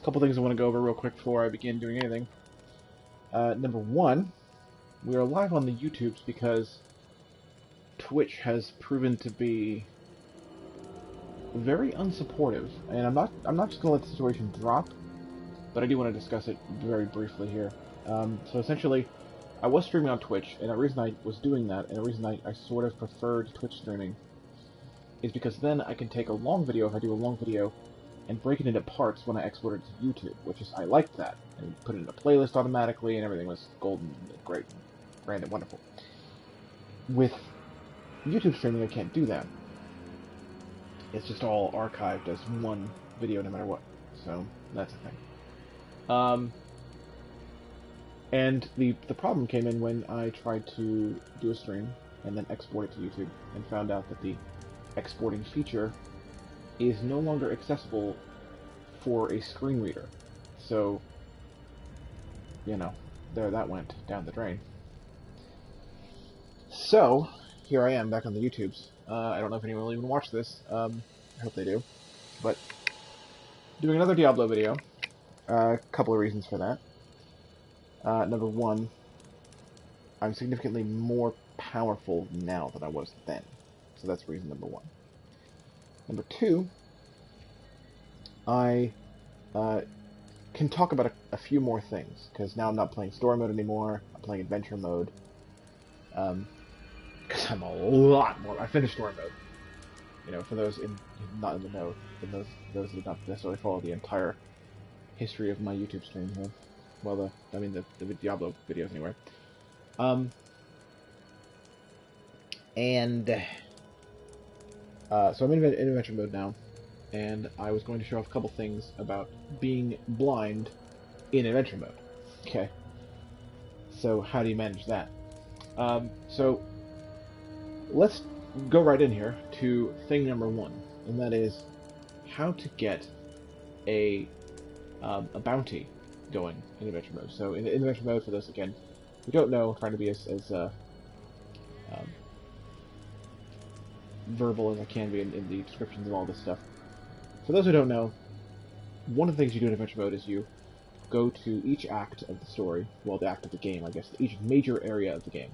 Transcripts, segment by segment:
couple things I want to go over real quick before I begin doing anything. Number one, we are live on the YouTubes because Twitch has proven to be very unsupportive, and I'm not just gonna let the situation drop, but I do want to discuss it very briefly here. So essentially, I was streaming on Twitch, and the reason I was doing that, and the reason I sort of preferred Twitch streaming, is because then I can take a long video, if I do a long video, and break it into parts when I export it to YouTube, which is, I liked that, and put it in a playlist automatically, and everything was golden, and great, grand, and wonderful. With YouTube streaming, I can't do that. It's just all archived as one video no matter what, so that's a thing. And the problem came in when I tried to do a stream and then export it to YouTube, and found out that the exporting feature is no longer accessible for a screen reader. So, you know, there that went down the drain. So, here I am back on the YouTubes. I don't know if anyone will even watch this. I hope they do. But, doing another Diablo video. A couple of reasons for that. Number one, I'm significantly more powerful now than I was then. So that's reason number one. Number two, I can talk about a few more things, because now I'm not playing story mode anymore, I'm playing adventure mode. Because I'm a lot more... I finished story mode. You know, for those not in the know, for those who do not necessarily follow the entire history of my YouTube stream here. Well, the Diablo videos anyway. So I'm in adventure mode now, and I was going to show off a couple things about being blind in adventure mode. Okay. So how do you manage that? So let's go right in here to thing number one, and that is how to get a bounty going in adventure mode. So in adventure mode, for those again who don't know, trying to be as verbal as I can be in the descriptions of all this stuff. For those who don't know, one of the things you do in adventure mode is you go to each act of the story, well, the act of the game, I guess, each major area of the game,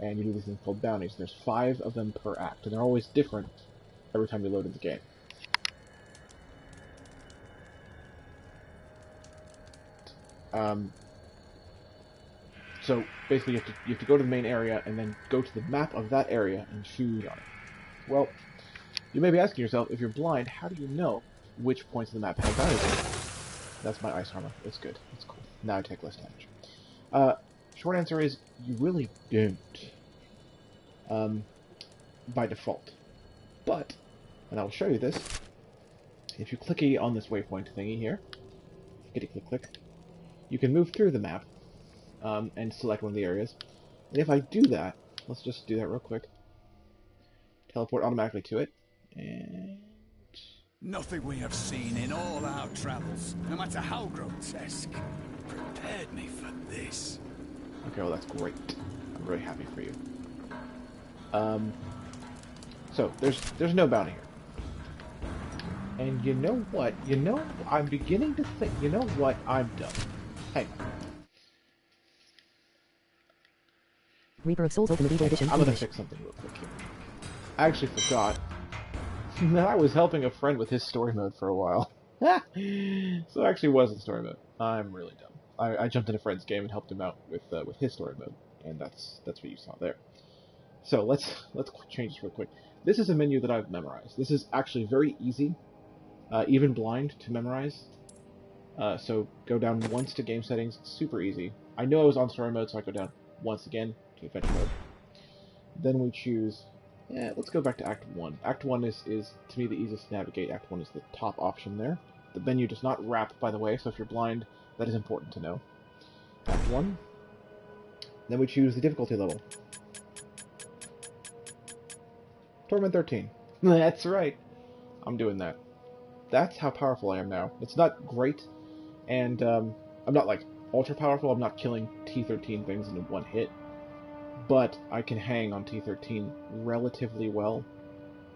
and you do these things called bounties. There's 5 of them per act, and they're always different every time you load in the game. So basically, you have to go to the main area and then go to the map of that area and choose on it. Well, you may be asking yourself, if you're blind, how do you know which points of the map have values? That's my ice armor. It's good. It's cool. Now I take less damage. Short answer is, you really don't. By default. But, and I'll show you this, if you clicky on this waypoint thingy here, clickety click click, you can move through the map, and select one of the areas. And if I do that, let's just do that real quick. Teleport automatically to it, and... Nothing we have seen in all our travels, no matter how grotesque, prepared me for this. Okay, well that's great. I'm really happy for you. So, there's no bounty here. And you know what? You know, I'm beginning to think, you know what? I'm done. Hang on. Reaper of Souls Ultimate Eagle Edition. I'm gonna fix something real quick here. I actually forgot that I was helping a friend with his story mode for a while. So I actually was in story mode. I'm really dumb. I jumped in a friend's game and helped him out with his story mode, and that's what you saw there. So let's change this real quick. This is a menu that I've memorized. This is actually very easy, even blind, to memorize. So go down once to game settings, super easy. I know I was on story mode, so I go down once again to adventure mode. Then we choose, let's go back to Act 1. Act 1 is to me the easiest to navigate. Act 1 is the top option there. The menu does not wrap, by the way, so if you're blind, that is important to know. Act 1. Then we choose the difficulty level. Torment 13. That's right. I'm doing that. That's how powerful I am now. It's not great, and I'm not like ultra powerful. I'm not killing T13 things in one hit, but I can hang on T13 relatively well,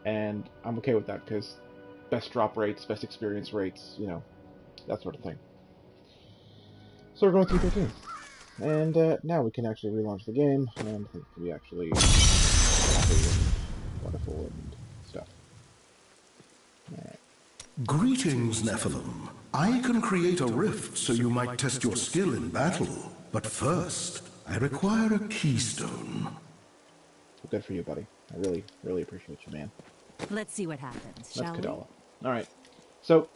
and I'm okay with that because best drop rates, best experience rates, you know, that sort of thing. So we're going through 13. And now we can actually relaunch the game, and things can be actually happy and wonderful and stuff. Alright. Greetings, Nephilim. I can create a rift so you might test your skill in battle. But first, I require a keystone. Well, good for you, buddy. I really, really appreciate you, man. Let's see what happens, shall That's we? Kadala. Alright. So,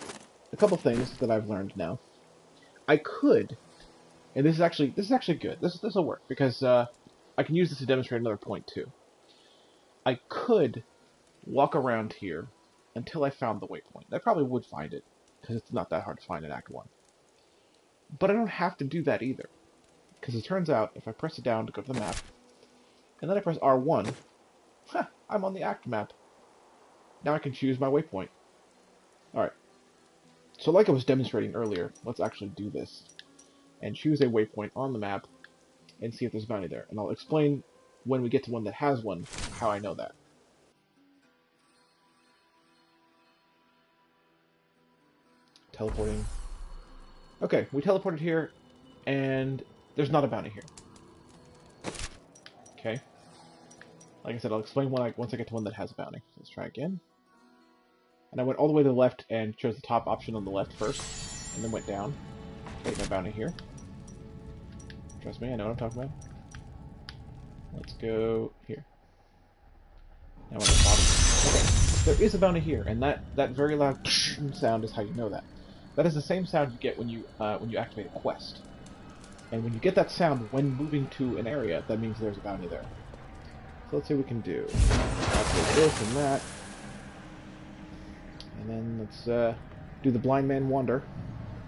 a couple things that I've learned now. I could, and this is actually good. This will work, because I can use this to demonstrate another point, too. I could walk around here until I found the waypoint. I probably would find it, because it's not that hard to find in Act 1. But I don't have to do that either. Because it turns out, if I press it down to go to the map, and then I press R1, I'm on the Act map. Now I can choose my waypoint. Alright. So like I was demonstrating earlier, let's actually do this. And choose a waypoint on the map, and see if there's a bounty there. And I'll explain, when we get to one that has one, how I know that. Teleporting. Okay, we teleported here, and there's not a bounty here. Okay. Like I said, I'll explain once I get to one that has a bounty. So let's try again. And I went all the way to the left and chose the top option on the left first, and then went down. Take my bounty here. Trust me, I know what I'm talking about. Let's go here. Now I'm at the bottom. Okay, there is a bounty here, and that very loud sound is how you know that. That is the same sound you get when you activate a quest. And when you get that sound when moving to an area, that means there's a bounty there. So let's see what we can do. Activate this and that. And then let's do the blind man wander,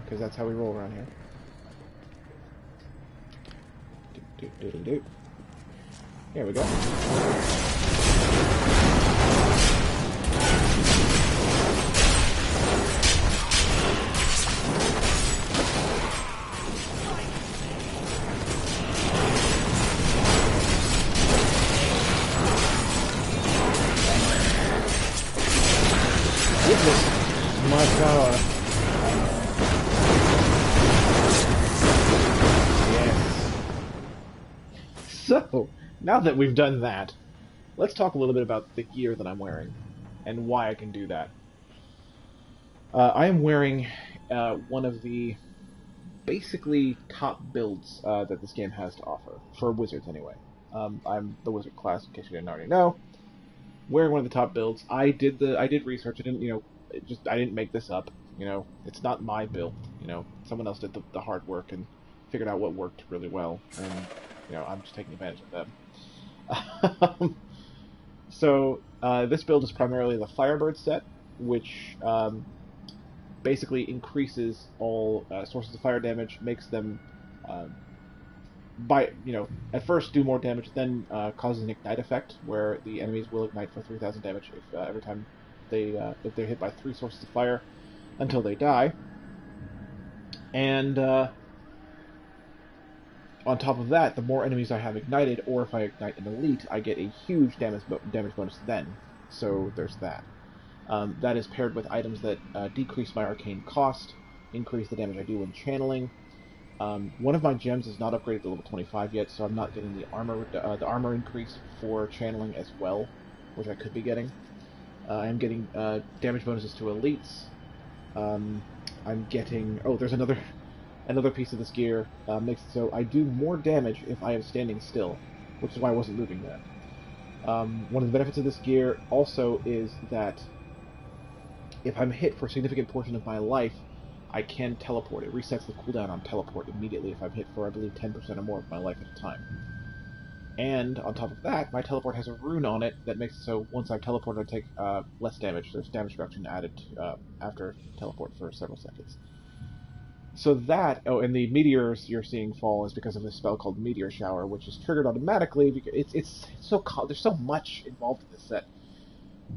because that's how we roll around here. Here we go. My power. Yes. So, now that we've done that, let's talk a little bit about the gear that I'm wearing, and why I can do that. I am wearing one of the basically top builds that this game has to offer, for wizards anyway. I'm the wizard class, in case you didn't already know. Wearing one of the top builds. I did research. I didn't make this up. It's not my build. Someone else did the hard work and figured out what worked really well, and I'm just taking advantage of them. So this build is primarily the Firebird set, which basically increases all sources of fire damage, makes them at first do more damage, then causes an ignite effect, where the enemies will ignite for 3,000 damage if every time if they're hit by 3 sources of fire until they die. And on top of that, the more enemies I have ignited, or if I ignite an elite, I get a huge damage bonus then. So there's that. That is paired with items that decrease my arcane cost, increase the damage I do when channeling. One of my gems is not upgraded to level 25 yet, so I'm not getting the armor increase for channeling as well, which I could be getting. I am getting damage bonuses to elites. I'm getting... Oh, there's another piece of this gear. Makes it so I do more damage if I am standing still, which is why I wasn't moving that. One of the benefits of this gear also is that if I'm hit for a significant portion of my life, I can teleport. It resets the cooldown on teleport immediately if I'm hit for, I believe, 10% or more of my life at a time. And on top of that, my teleport has a rune on it that makes it so once I teleport, I take less damage. There's damage reduction added after teleport for several seconds. So that, and the meteors you're seeing fall is because of this spell called Meteor Shower, which is triggered automatically because it's so there's so much involved in this set.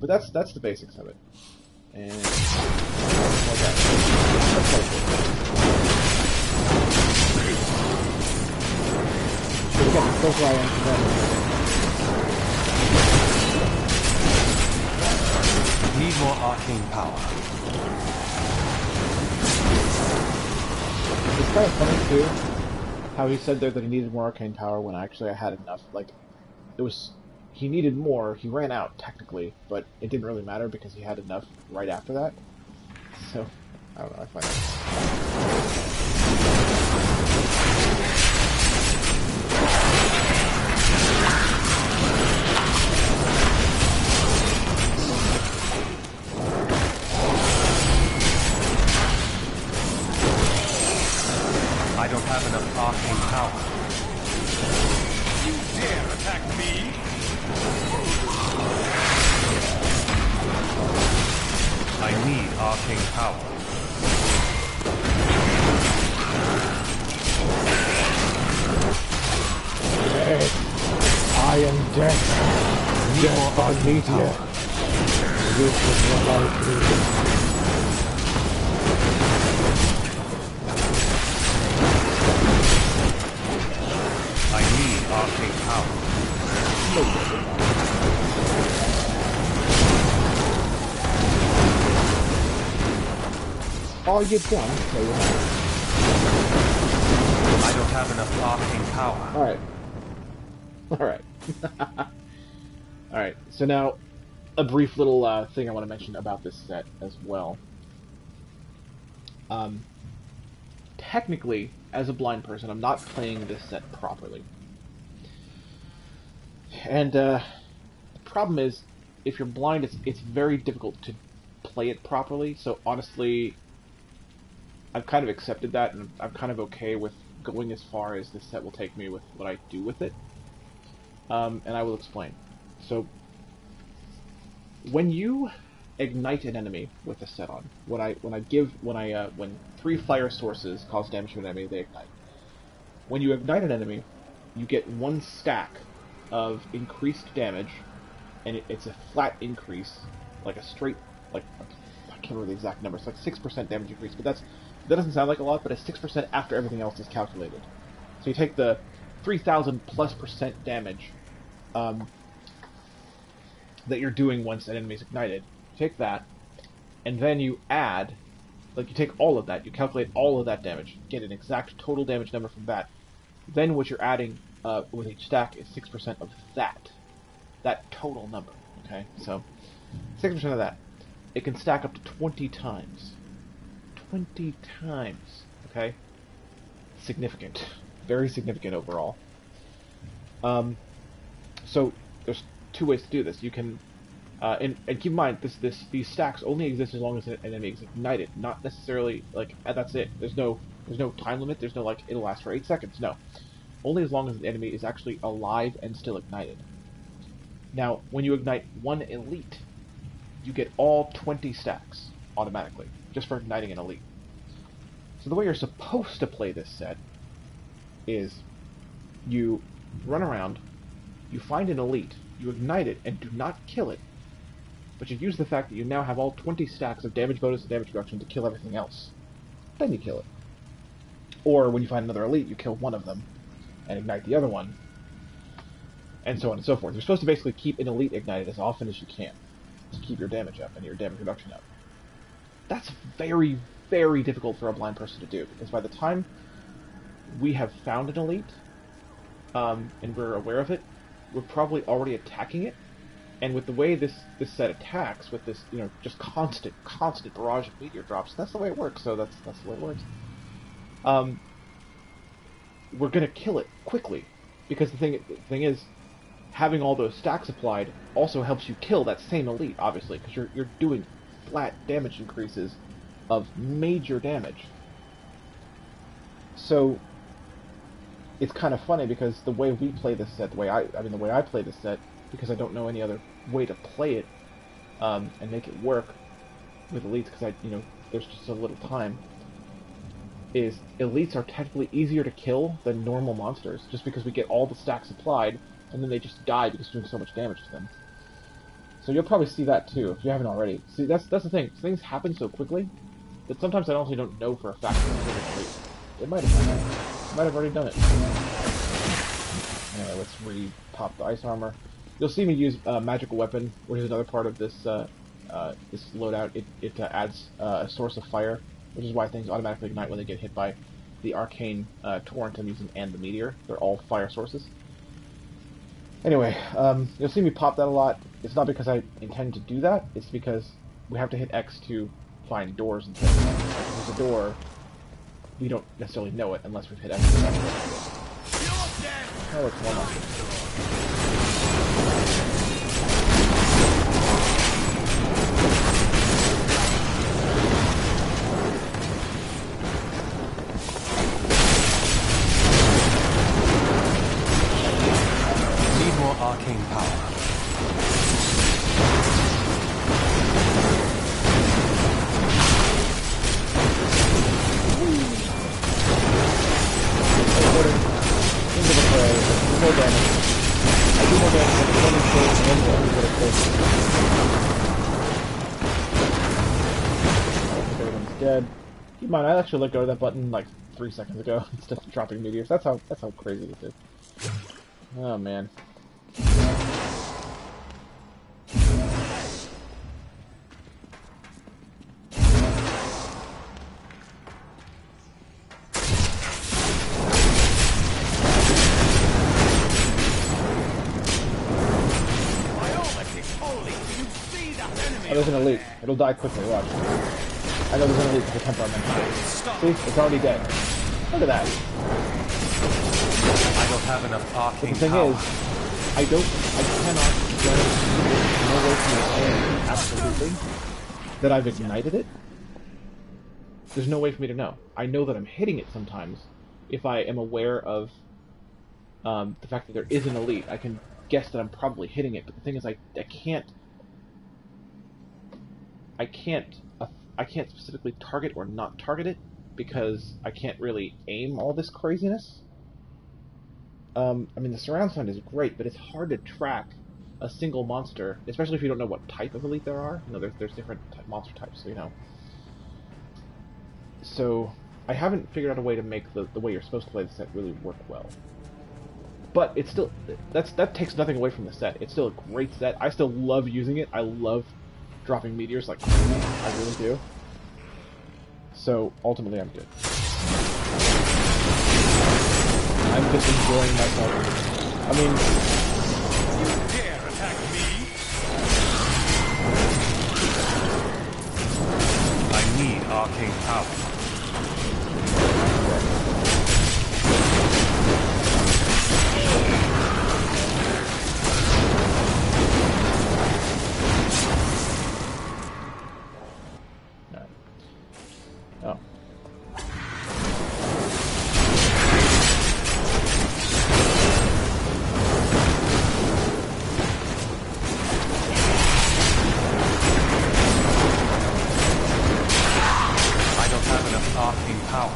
But that's the basics of it. And so we got the profile on Need more arcane power. kind of funny too, how he said there that he needed more arcane power when actually I had enough. Like, it was, he needed more, he ran out, technically, but it didn't really matter because he had enough right after that. So, I don't know, I find that... I don't have enough arcane power. You dare attack me? I need arcane power. I am death. Death on media. This is what I do. I need arcane power. All you done, so you have. I don't have enough arcane power. Alright. Alright. Alright, so now, a brief little thing I want to mention about this set as well. Technically, as a blind person, I'm not playing this set properly. And the problem is, if you're blind, it's very difficult to play it properly, so honestly, I've kind of accepted that, and I'm kind of okay with going as far as this set will take me with what I do with it. And I will explain. So, when you ignite an enemy with the set on, when 3 fire sources cause damage to an enemy, they ignite. When you ignite an enemy, you get 1 stack of increased damage, and it's a flat increase, like a straight, like, I can't remember the exact number, it's like 6% damage increase, but that doesn't sound like a lot, but it's 6% after everything else is calculated. So you take the 3,000+% damage that you're doing once an enemy's ignited, take that, and then you add, like you take all of that, you calculate all of that damage, get an exact total damage number from that, then what you're adding with each stack is 6% of that total number, okay? So, 6% of that. It can stack up to 20 times. 20 times, okay? Significant. Very significant overall. So, there's 2 ways to do this. You can, and keep in mind, these stacks only exist as long as an enemy is ignited. Not necessarily, like, that's it. There's no time limit. There's no, like, it'll last for 8 seconds. No. Only as long as the enemy is actually alive and still ignited. Now, when you ignite 1 elite, you get all 20 stacks automatically, just for igniting an elite. So the way you're supposed to play this set is you run around, you find an elite, you ignite it, and do not kill it, but you use the fact that you now have all 20 stacks of damage bonus and damage reduction to kill everything else. Then you kill it. Or when you find another elite, you kill one of them, and ignite the other one, and so on and so forth. You're supposed to basically keep an elite ignited as often as you can to keep your damage up and your damage reduction up. That's very, very difficult for a blind person to do, because by the time we have found an elite, and we're aware of it, we're probably already attacking it, and with the way this set attacks, with this, just constant barrage of meteor drops, that's the way it works, so that's the way it works. We're gonna kill it quickly, because the thing is, having all those stacks applied also helps you kill that same elite, obviously, because you're doing flat damage increases of major damage. So it's kind of funny, because the way we play this set, the way I play this set, because I don't know any other way to play it and make it work with elites, because there's just so little time, is elites are technically easier to kill than normal monsters, just because we get all the stacks applied, and then they just die because we're doing so much damage to them. So you'll probably see that too, if you haven't already. See, that's the thing. Things happen so quickly that sometimes I honestly don't know for a fact it might have done it. It might have already done it. Anyway, let's re-pop the ice armor. You'll see me use magical weapon, which is another part of this this loadout. It adds a source of fire, which is why things automatically ignite when they get hit by the arcane torrent I'm using and the meteor. They're all fire sources. Anyway, you'll see me pop that a lot. It's not because I intend to do that. It's because we have to hit X to find doors and things. Like if there's a door, we don't necessarily know it unless we've hit X. Oh, it's one option. Arcane power. Into the fray, more damage. I do more damage than the one close and then the other close. I think everyone's dead. Keep in mind, I actually let go of that button like 3 seconds ago instead of dropping meteors. That's how crazy this is. Oh man. Oh, there's an elite. It'll die quickly, watch. I know there's an elite because the temperament. See? It's already dead. Look at that. I don't have enough arcane But the thing power. is, I cannot guarantee no way from the absolutely that I've ignited it. There's no way for me to know. I know that I'm hitting it sometimes if I am aware of the fact that there is an elite. I can guess that I'm probably hitting it, but the thing is I can't specifically target or not target it because I can't really aim all this craziness. I mean, the surround sound is great, but it's hard to track a single monster, especially if you don't know what type of elite there are. You know, there's different monster types, so you know. So, I haven't figured out a way to make the way you're supposed to play the set really work well. But it's still, that takes nothing away from the set. It's still a great set. I still love using it. I love dropping meteors like crazy. I really do. So, ultimately, I'm good. I'm just enjoying myself. I mean... You dare attack me? I need arcane power. Oh. I don't have enough arcane power.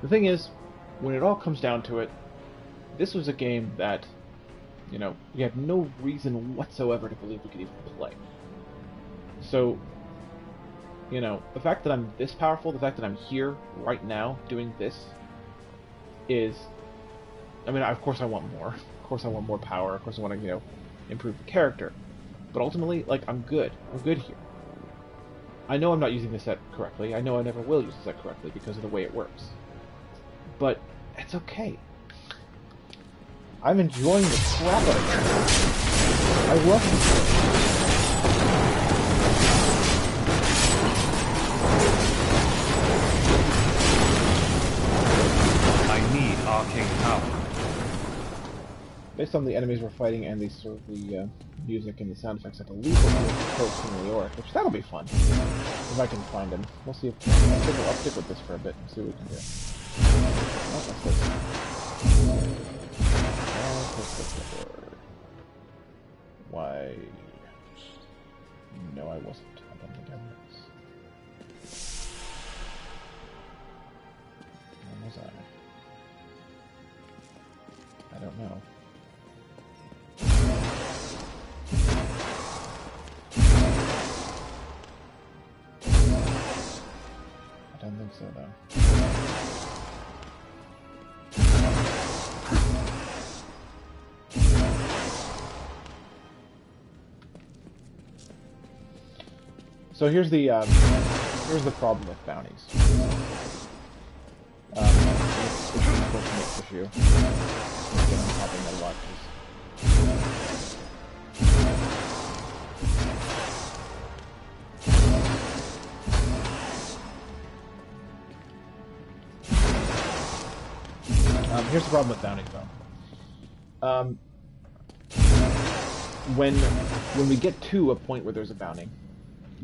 The thing is, when it all comes down to it, this was a game that, you know, we had no reason whatsoever to believe we could even play. So, you know, the fact that I'm this powerful, the fact that I'm here right now doing this is, I mean, of course I want more. Of course I want more power. Of course I want to, you know, improve the character. But ultimately, like, I'm good. I'm good here. I know I'm not using the set correctly. I know I never will use the set correctly because of the way it works. But it's okay. I'm enjoying the crap out of it. I love it. I need arcane power. Based on the enemies we're fighting and the sort of the music and the sound effects, I believe we'll be able to kill King Leoric, which that'll be fun. If I can find him. We'll see if I'll stick with this for a bit and see what we can do. Oh, that's this. Why? No, I wasn't. I don't think I was. Where was I? I don't know. I don't think so, though. So here's the problem with bounties. It's an unfortunate issue. Again, I'm having that a lot. Here's the problem with bounties, though. When we get to a point where there's a bounty,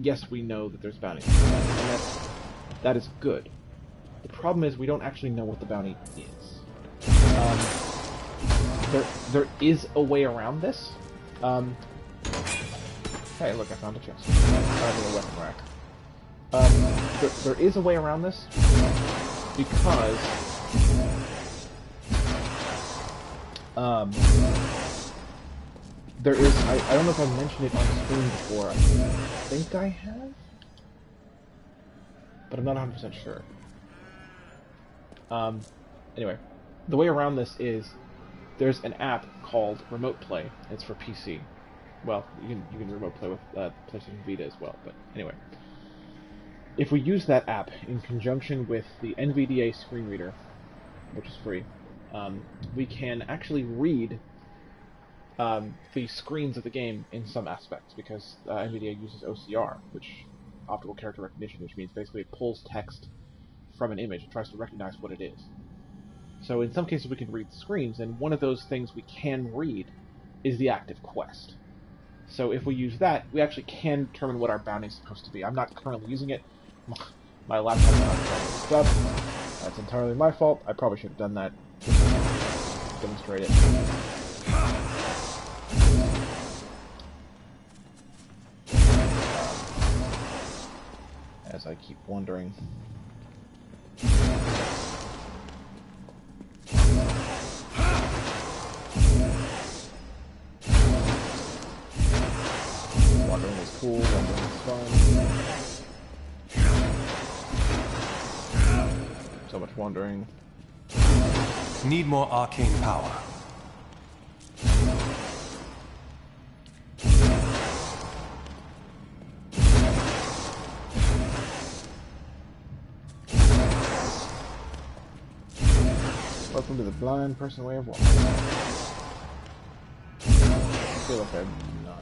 yes, we know that there's bounties, and that is good. The problem is we don't actually know what the bounty is. There is a way around this. Hey, look, I found a chest. A weapon rack. There is a way around this because there is, I don't know if I've mentioned it on screen before. I think I have, but I'm not 100% sure. Anyway, the way around this is there's an app called Remote Play. It's for PC. Well, you can remote play with PlayStation Vita as well. But anyway, if we use that app in conjunction with the NVDA screen reader, which is free, we can actually read the screens of the game in some aspects, because NVIDIA uses OCR, which optical character recognition, which means basically it pulls text from an image and tries to recognize what it is. So in some cases we can read screens, and one of those things we can read is the active quest. So if we use that, we actually can determine what our bounty is supposed to be. I'm not currently using it. My laptop is not hooked up. That's entirely my fault. I probably should have done that. Demonstrate it. As I keep wondering. Wandering is cool, wandering is fun. So much wandering. Need more arcane power. Welcome to the blind person way of walking. I feel like I'm not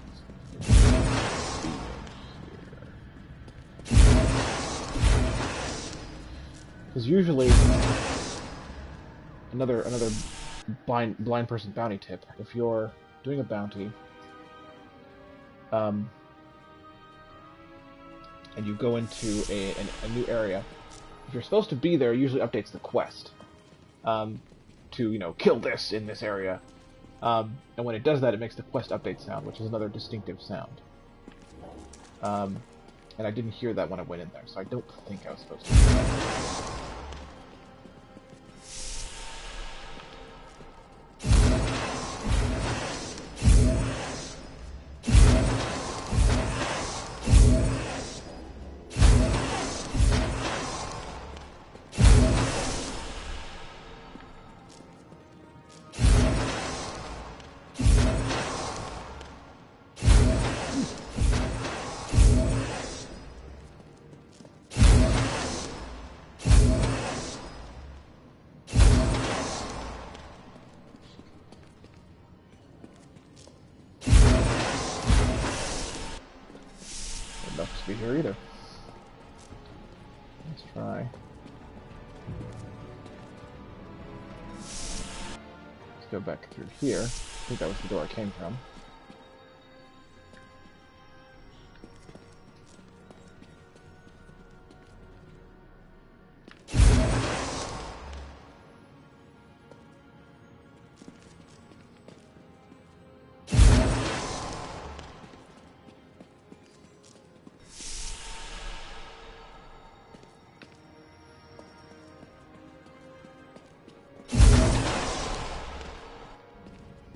because usually another blind person bounty tip: if you're doing a bounty, and you go into a new area, if you're supposed to be there, it usually updates the quest. To, you know, kill this in this area. And when it does that, it makes the quest update sound, which is another distinctive sound. And I didn't hear that when I went in there, so I don't think I was supposed to. Not to be here either. Let's try. Let's go back through here. I think that was the door I came from.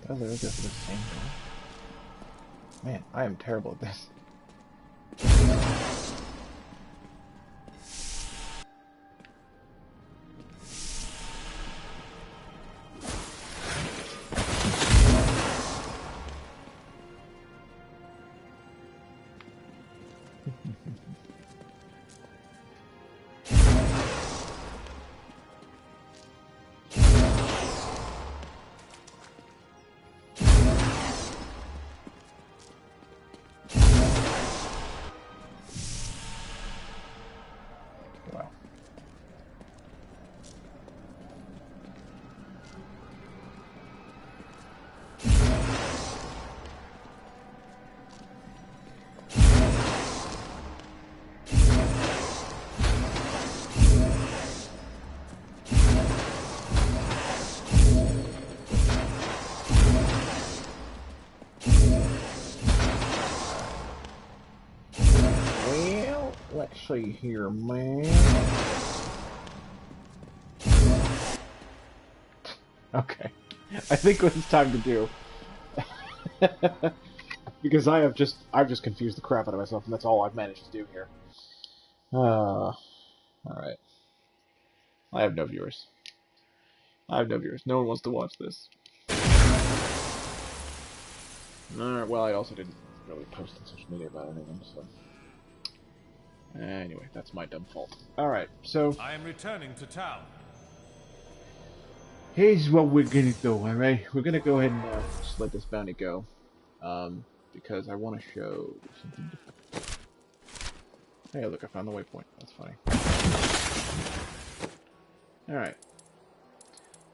Oh, there we go for the same door. Man, I am terrible at this. let's see here, man. Okay. I think what it's time to do. Because I've just confused the crap out of myself, and that's all I've managed to do here. Alright. I have no viewers. I have no viewers. No one wants to watch this. Alright, well, I also didn't really post on social media about anything, so... Anyway, that's my dumb fault. Alright, so... I am returning to town. Here's what we're gonna do, alright? We're gonna go ahead and just let this bounty go. Because I want to show something different. Hey, look, I found the waypoint. That's funny. Alright.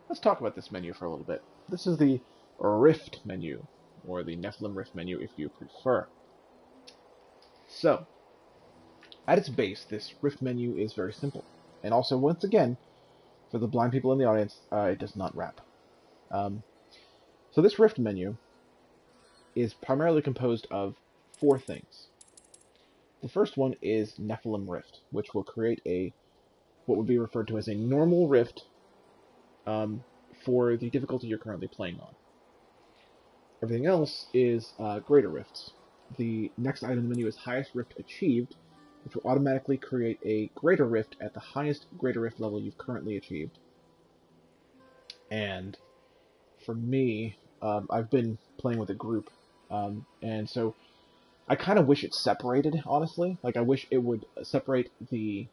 Let's talk about this menu for a little bit. This is the Rift menu, or the Nephilim Rift menu if you prefer. So, at its base, this Rift menu is very simple. And also, once again, for the blind people in the audience, it does not wrap. So this Rift menu is primarily composed of 4 things. The first one is Nephilim Rift, which will create what would be referred to as a normal rift for the difficulty you're currently playing on. Everything else is greater rifts. The next item in the menu is highest rift achieved, which will automatically create a greater rift at the highest greater rift level you've currently achieved. And for me, I've been playing with a group, and so I kind of wish it separated, honestly. Like, I wish it would separate the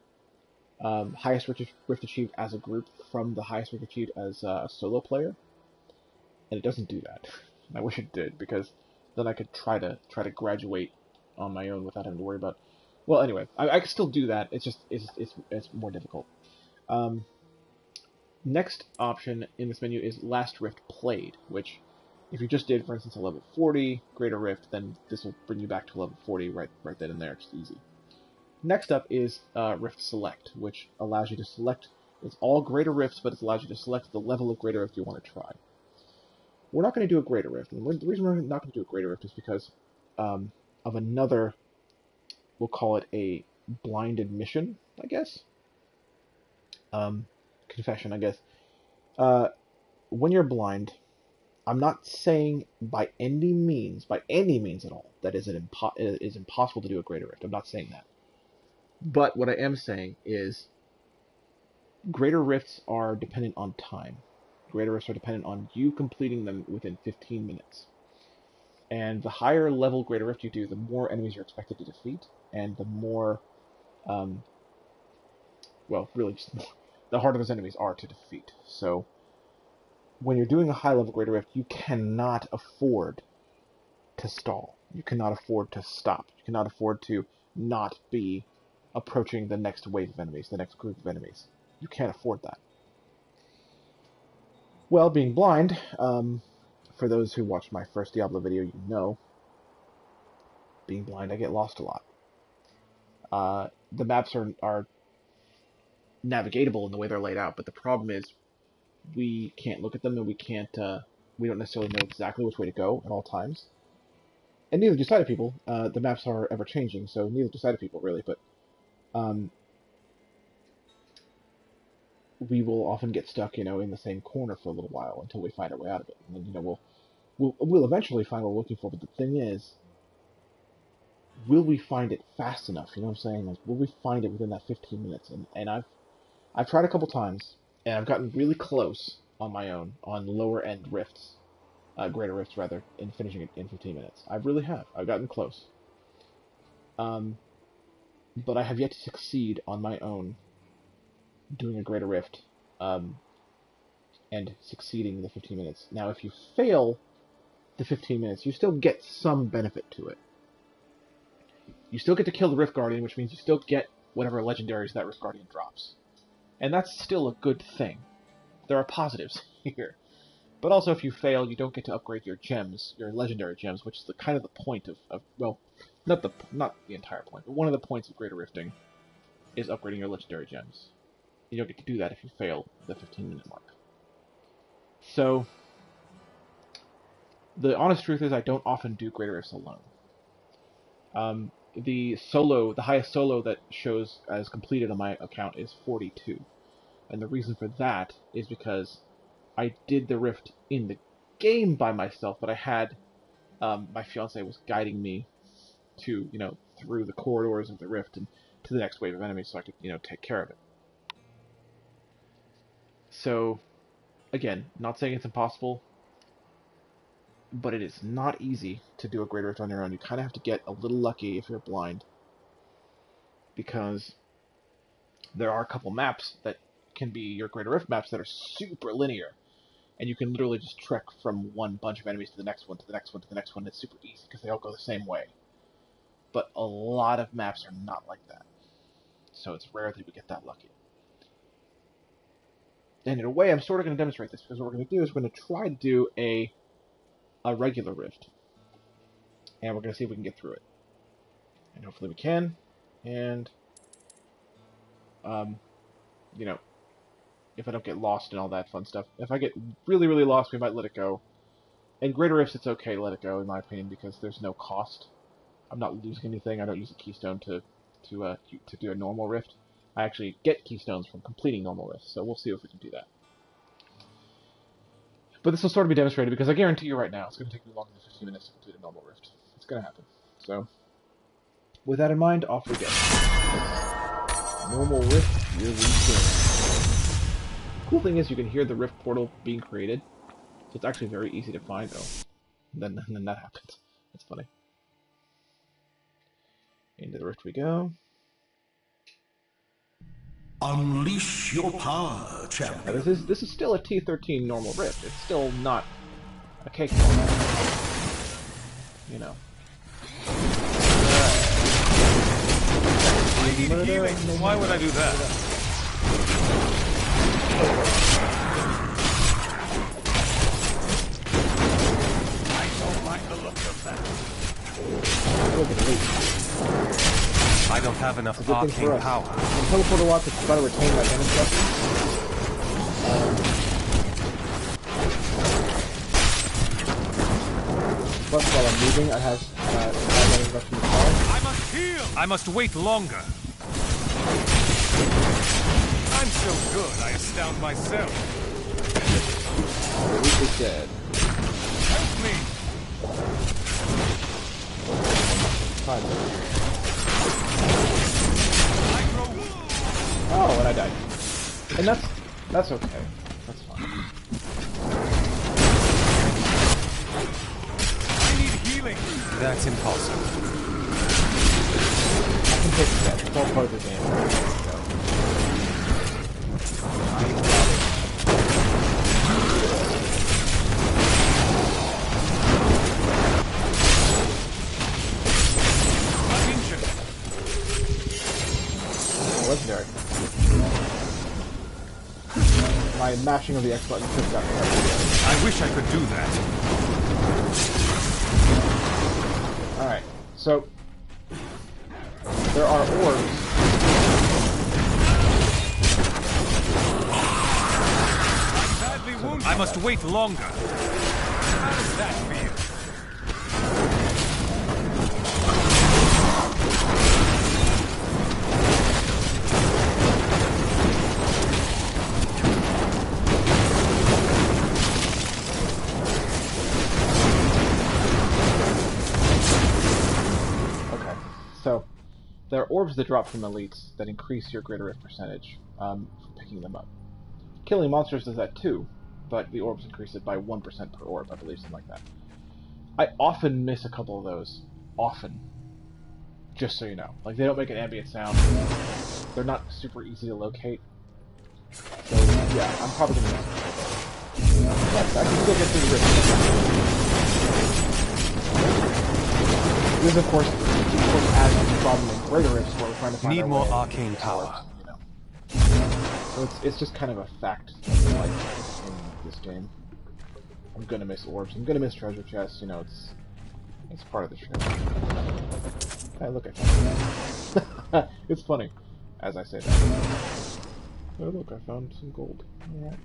highest rift achieved as a group from the highest rift achieved as a solo player. And it doesn't do that. And I wish it did, because then I could try to graduate on my own without having to worry about... Well, anyway, I can still do that. It's just, it's more difficult. Next option in this menu is Last Rift Played, which, if you just did, for instance, a level 40 Greater Rift, then this will bring you back to level 40 right then and there. It's easy. Next up is Rift Select, which allows you to select... It's all Greater Rifts, but it allows you to select the level of Greater Rift you want to try. We're not going to do a Greater Rift, and the reason we're not going to do a Greater Rift is because of another... We'll call it a blinded mission, I guess? Confession, I guess. When you're blind, I'm not saying by any means at all, that it is impossible to do a Greater Rift. I'm not saying that. But what I am saying is, Greater Rifts are dependent on time. Greater Rifts are dependent on you completing them within 15 minutes. And the higher level Greater Rift you do, the more enemies you're expected to defeat, and the more, well, really, just the harder those enemies are to defeat. So, when you're doing a high level Greater Rift, you cannot afford to stall. You cannot afford to stop. You cannot afford to not be approaching the next wave of enemies, the next group of enemies. You can't afford that. Well, being blind, for those who watched my first Diablo video, you know, being blind, I get lost a lot. The maps are navigatable in the way they're laid out, but the problem is we can't look at them, and we don't necessarily know exactly which way to go at all times. And neither do sighted people. The maps are ever changing, so neither do sighted people really, but we will often get stuck, in the same corner for a little while until we find our way out of it. And then, we'll eventually find what we're looking for, but the thing is, will we find it fast enough? You know what I'm saying? Like, will we find it within that 15 minutes? And I've tried a couple times, and I've gotten really close on my own on lower end rifts, greater rifts rather, in finishing it in 15 minutes. I really have. I've gotten close. But I have yet to succeed on my own doing a greater rift, and succeeding in the 15 minutes. Now, if you fail the 15 minutes, you still get some benefit to it. You still get to kill the Rift Guardian, which means you still get whatever legendaries that Rift Guardian drops. And that's still a good thing. There are positives here. But also, if you fail, you don't get to upgrade your gems, your legendary gems, which is the kind of the point of well, not the entire point, but one of the points of greater rifting is upgrading your legendary gems. You don't get to do that if you fail the 15-minute mark. So, the honest truth is I don't often do greater rifts alone. the highest solo that shows as completed on my account is 42. And the reason for that is because I did the rift in the game by myself, but I had my fiance was guiding me to, through the corridors of the rift and to the next wave of enemies so I could, take care of it. So, again, not saying it's impossible, but it is not easy to do a Great Rift on your own. You kind of have to get a little lucky if you're blind, because there are a couple maps that can be your Greater Rift maps that are super linear, and you can literally just trek from one bunch of enemies to the next one, to the next one, to the next one. It's super easy because they all go the same way. But a lot of maps are not like that, so it's rare that we get that lucky. And in a way, I'm sort of going to demonstrate this, because what we're going to do is we're going to try to do a regular rift, and we're going to see if we can get through it. And hopefully we can, and if I don't get lost and all that fun stuff. If I get really, really lost, we might let it go. In Greater Rifts, it's okay to let it go, in my opinion, because there's no cost. I'm not losing anything. I don't use a keystone to do a normal rift. I actually get keystones from completing normal rifts, so we'll see if we can do that. But this will sort of be demonstrated, because I guarantee you right now, it's going to take me longer than 15 minutes to complete a normal rift. It's going to happen. So, with that in mind, off we go. Normal rift, here we go. Cool thing is you can hear the rift portal being created, so it's actually very easy to find. Oh, and then that happens. That's funny. Into the rift we go. Unleash your power, champion. Now, this is still a T13 normal rift. It's still not a cake. I need healing. Why would I do that? I don't like the look of that. I don't have enough arcane power. When teleport a lot, it's better retain that damage reduction. Plus, while I'm moving, I have damage reduction as well. I must heal! I must wait longer. I'm so good, I astound myself. The weak is dead. Help me! Fine. Oh, and I died. And that's okay. That's fine. I need healing. That's impossible. I can take that. It's all part of the game. I got it. I'm injured. Legendary. My mashing of the X button took that. I wish I could do that. Alright, so there are orbs. I'm badly wounded. I must wait longer. How does that feel? So, there are orbs that drop from elites that increase your Greater Rift percentage for picking them up. Killing monsters does that too, but the orbs increase it by 1% per orb, I believe, something like that. I often miss a couple of those. Often. Just so you know. Like, they don't make an ambient sound. They're not super easy to locate. So, yeah, I'm probably going to miss it. Yes, I can still get through the rift. This, of course, adds to the problem in Greater Rifts where we're trying to find Need our more way arcane power. So it's just kind of a fact of life in this game. I'm gonna miss orbs. I'm gonna miss treasure chests. It's part of the show. Hey, look at that. It's funny, as I say that. Oh, look, I found some gold. Alright.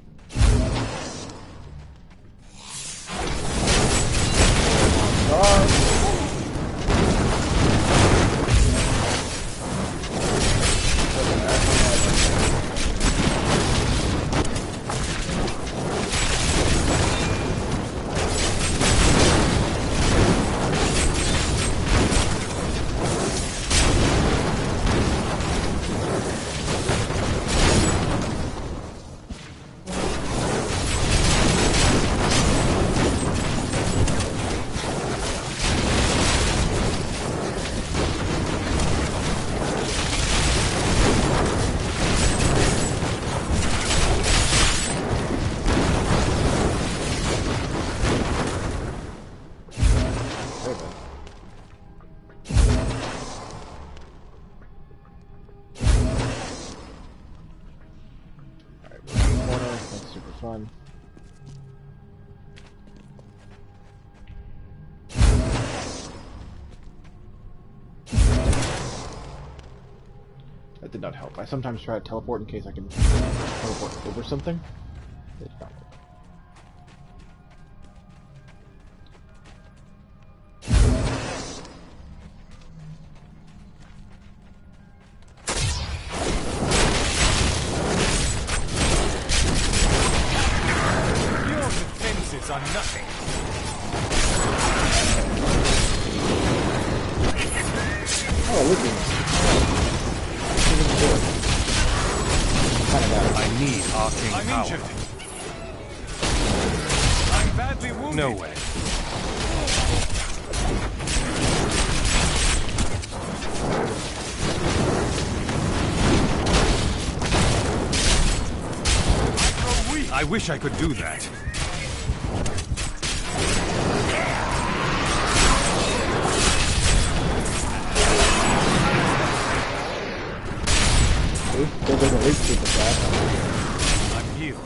That did not help. I sometimes try to teleport in case I can teleport over something. It did not work. Your defenses are nothing. Oh, look at me. I need arcane power. I'm injured. I'm badly wounded. No way. I wish I could do that. I'm healed.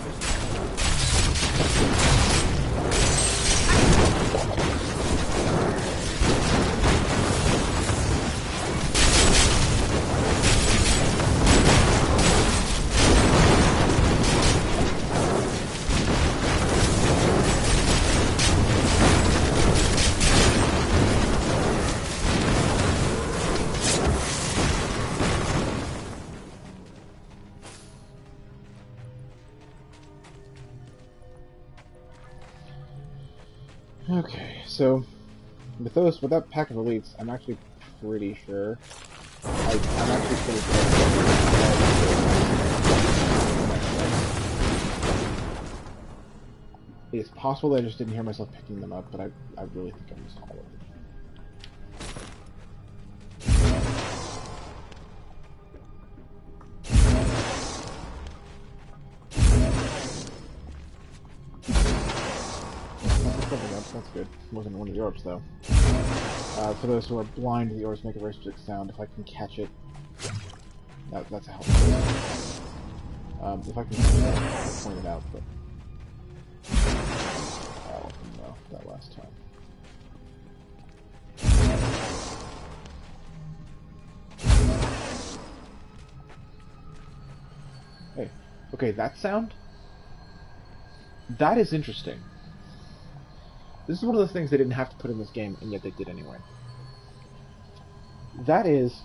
Okay, so with that pack of elites, I'm actually pretty sure. I'm actually pretty sure. It's possible that I just didn't hear myself picking them up, but I really think I missed all of them. That's good. Wasn't one of the orbs, though. For those who are blind, the orbs make a very specific sound. If I can catch it, that's a helpful. If I can catch it, I'll point it out, but I'll let them know that last time. Hey, okay, that sound? That is interesting. This is one of those things they didn't have to put in this game, and yet they did anyway. That is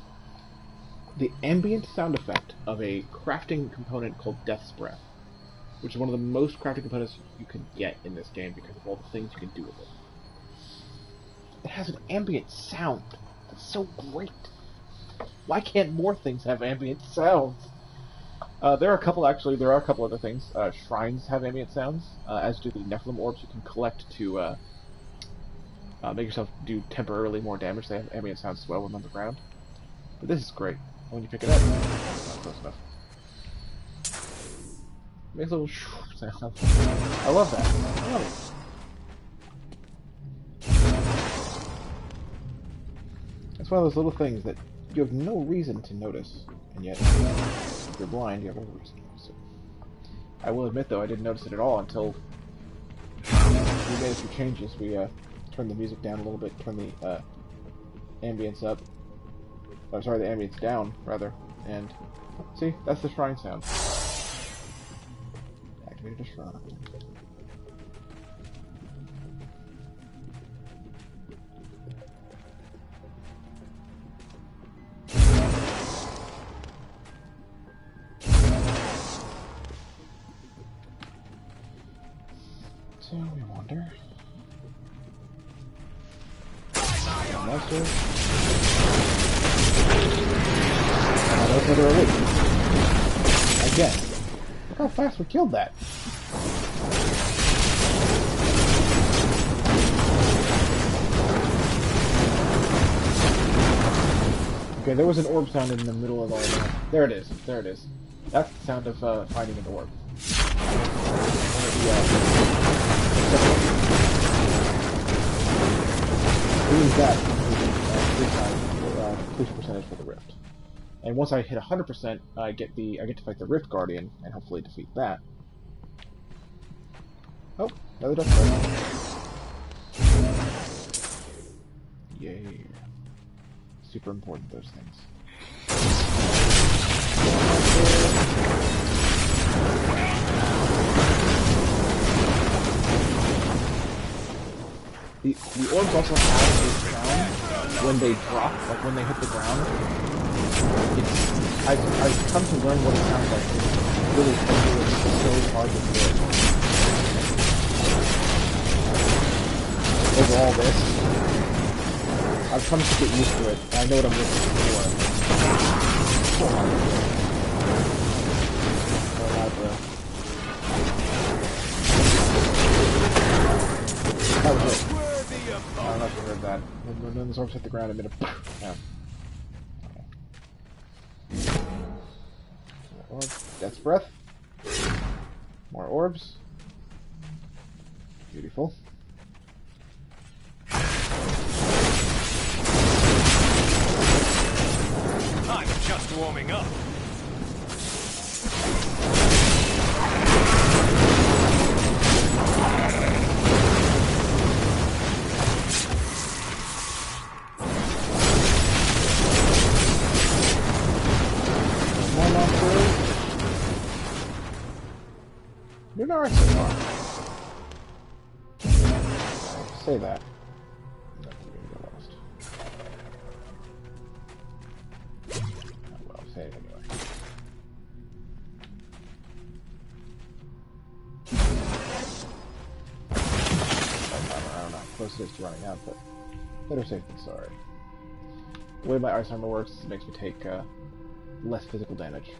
the ambient sound effect of a crafting component called Death's Breath, which is one of the most crafting components you can get in this game because of all the things you can do with it. It has an ambient sound that's so great. Why can't more things have ambient sounds? There are a couple other things. Shrines have ambient sounds, as do the Nephilim orbs you can collect to make yourself do temporarily more damage. They have ambient sounds as well when on the ground. But this is great. When you pick it up, it's not close enough. It makes a little sound. I love that. I love it. It's one of those little things that you have no reason to notice, and yet, if you're blind, you have every reason to notice it. I will admit, though, I didn't notice it at all until we made a few changes. We turned the music down a little bit, turned the ambience up. Oh, sorry, the ambience down, rather. And see, that's the shrine sound. Activated a shrine. So we wander. Monster. That's another elite. Again. Look how fast we killed that. Okay, there was an orb sound in the middle of all that. There it is. There it is. That's the sound of finding an orb. Use that completion percentage for the rift. And once I hit 100%, I get to fight the Rift Guardian and hopefully defeat that. Oh, another death threat. Yay. Super important, those things. the orbs also have a sound when they drop, like when they hit the ground. I've come to learn what it sounds like. It's really so hard to do it. Over all this, I've come to get used to it. I know what I'm looking for. That was it. I don't know if you heard that. When the orbs hit the ground, it made a yeah. Death's breath. More orbs. Beautiful. I'm just warming up. You're not so far. Say that. Not gonna get lost. Oh, well, say it anyway. I don't know how close it is to running out, but better safe than sorry. The way my ice armor works is it makes me take less physical damage,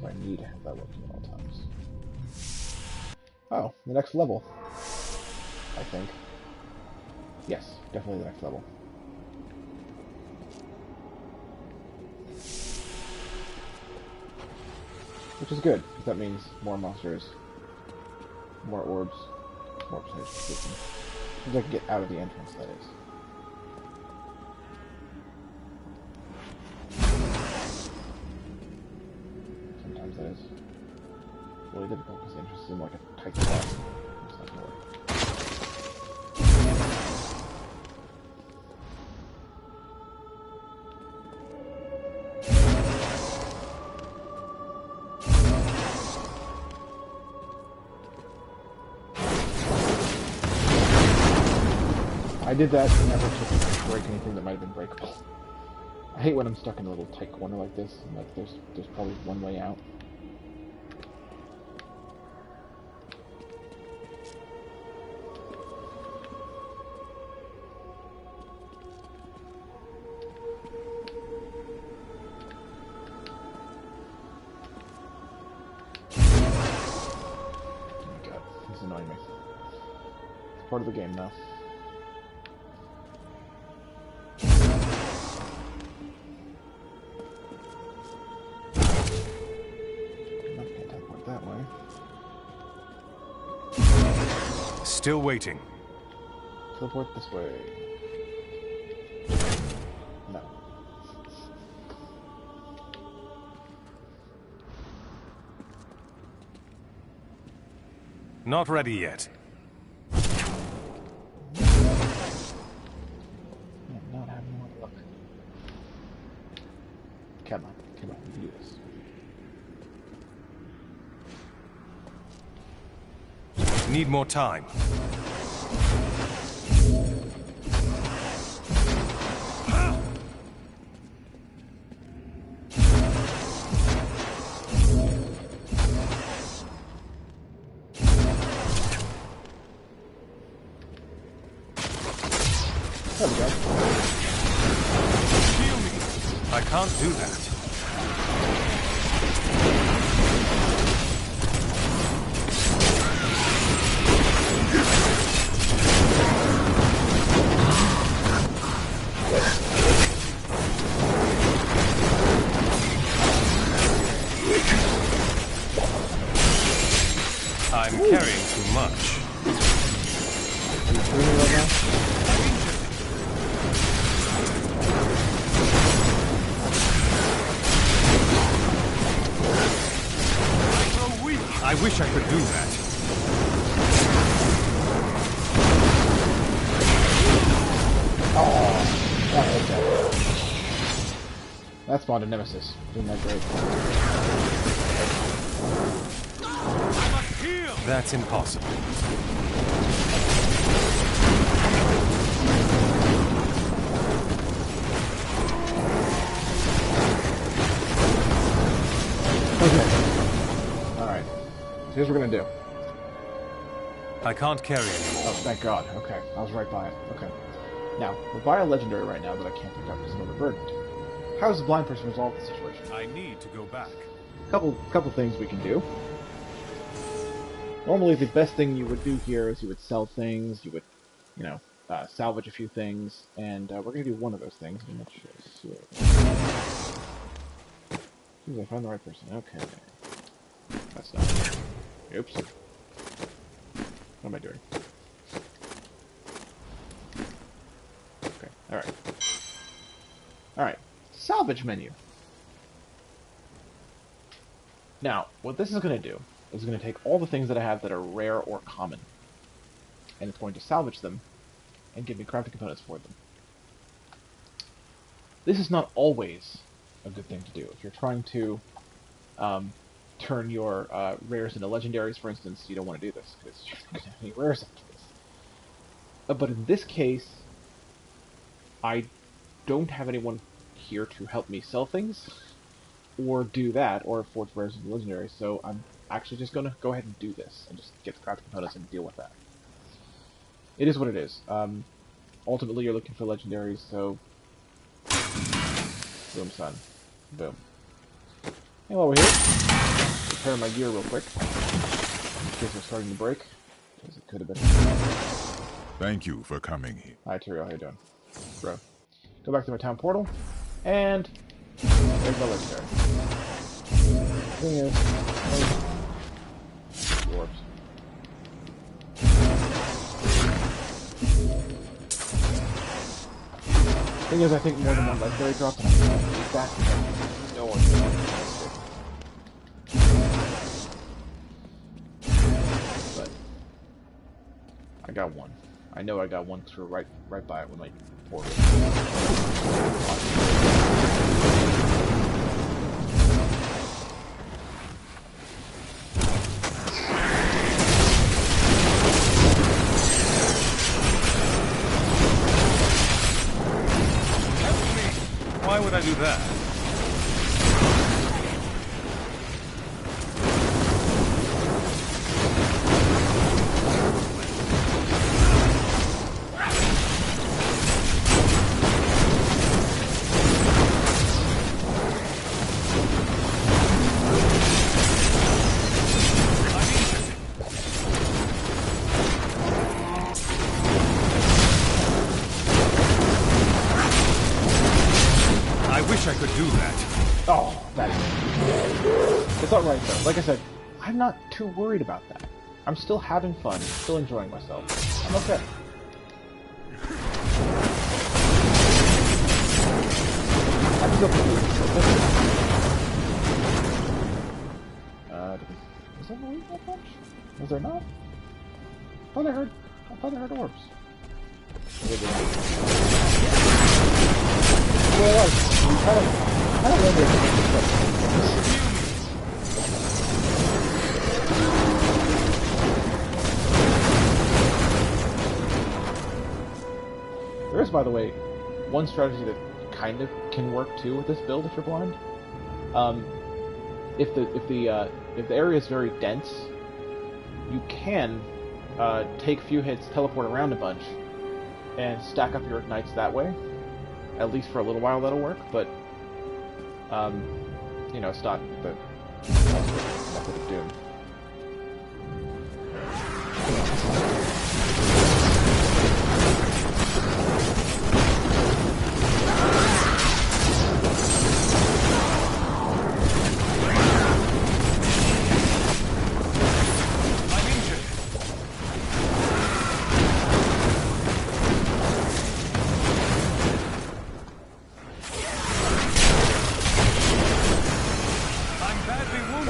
so I need to have that working at all times. Oh, the next level. I think. Yes, definitely the next level. Which is good, because that means more monsters, more orbs, more percentage completion. Seems I can get out of the entrance, that is. Sometimes that is really difficult because the entrance is in like a tight spot. It's not gonna work. I did that in an effort to break anything that might have been breakable. I hate when I'm stuck in a little tight corner like this, and like there's probably one way out. Oh my god, this is annoying me. It's part of the game now. That way. Still waiting. Teleport this way. No. Not ready yet. I'm not having more luck. Come on, we can do this. Need more time. There we go. Heal me. I can't do that. I'm carrying too much. Are you shooting right now? So weak. I wish I could do that. Oh, that's okay. That spawned a nemesis. Doing that great. That's impossible. Okay. Alright. Here's what we're gonna do. I can't carry anymore. Oh, thank God. Okay. I was right by it. Okay. Now, we're by a legendary right now that I can't pick up because I'm overburdened. How does the blind person resolve the situation? I need to go back. Couple things we can do. Normally, the best thing you would do here is you would sell things, you would, you know, salvage a few things, and we're going to do one of those things. I'm not sure. Ooh, I found the right person. Okay. That's not. Oops. What am I doing? Okay. Alright. Alright. Salvage menu. Now, what this is going to do is going to take all the things that I have that are rare or common, and it's going to salvage them and give me crafting components for them. This is not always a good thing to do. If you're trying to turn your rares into legendaries, for instance, you don't want to do this, because you're not going to have any rares after this. But in this case, I don't have anyone here to help me sell things, or do that, or forge rares into legendaries, so I'm actually just going to go ahead and do this, and just get the crafting components and deal with that. It is what it is. Ultimately, you're looking for legendaries, so... Boom, son. Boom. And while we're here, repair my gear real quick, in case we're starting to break, because it could have been. Thank you for coming here. Hi, Tyrael, how you doing? Bro. Go back to my town portal, and... there's my legendary. Thing is... Dwarves. Thing is, I think more than one legendary drop, and I can't beat that because no one's going to But I got one. I know I got one through right by it when I poured it. Why would I do that? I could do that. Oh, that is... It's alright though. Like I said, I'm not too worried about that. I'm still having fun, still enjoying myself. I'm okay. I'm still was there no that bunch? Was there not? I thought I heard orbs. Well, I don't remember There is, by the way, one strategy that kind of can work too with this build if you're blind. If the area is very dense, you can take a few hits, teleport around a bunch, and stack up your ignites that way. At least for a little while that'll work, but you know, it's not the method of doom.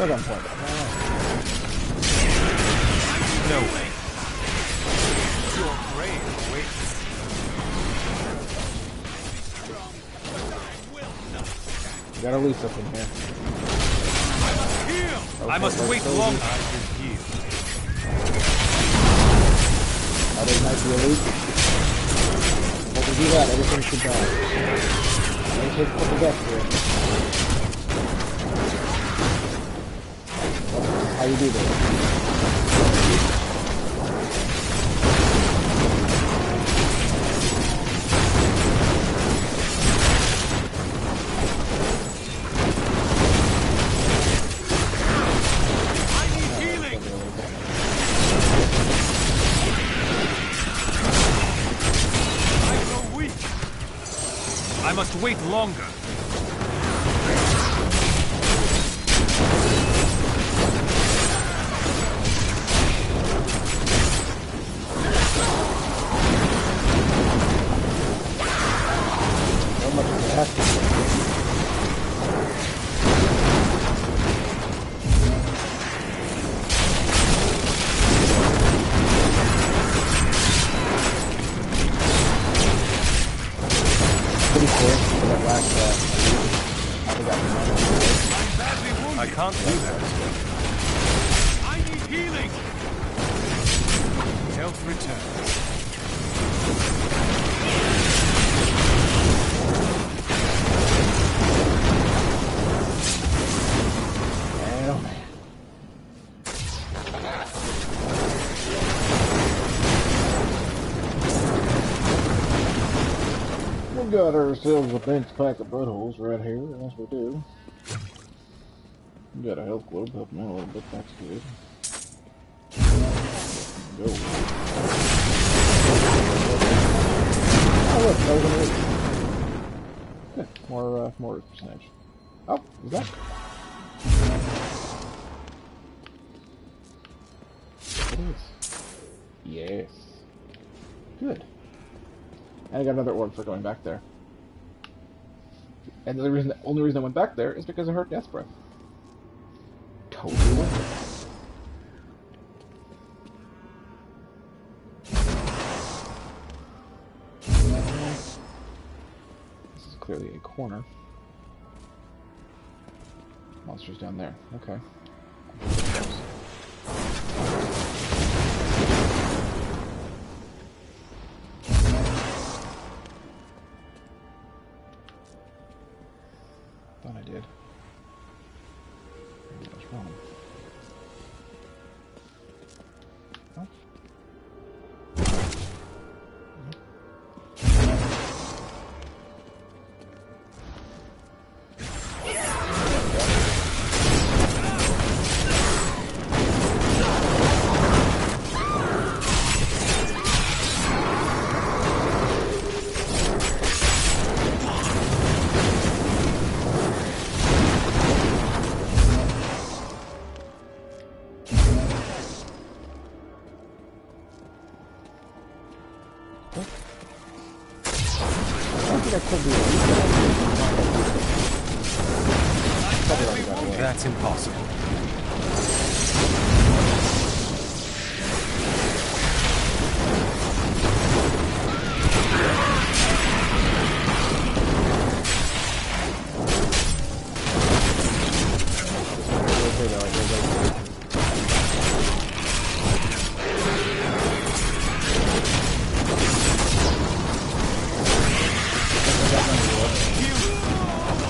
Right on point. No way. Your grave awaits. You gotta leave something here. I must wait long. I can heal. Are they nice to elite? If we do that, everything should die. I'm gonna take a couple deaths here. how you do this. I must wait longer. How much is that? Pretty quick for that last I forgot the number. I can't do that. I need healing. Health returns. Man, oh man. We got ourselves a dense pack of buttholes right here, yes we do. We got a health globe helping out a little bit, that's good. Go. Oh look, that was an 8. Good, more percentage. Oh, is that? It is. Yes. Good. And I got another orb for going back there. And the only reason I went back there is because I heard Death Breath. Totally worth it. This is clearly a corner. Monsters down there. Okay. Thought I did. Maybe I was wrong. Oh. That's impossible.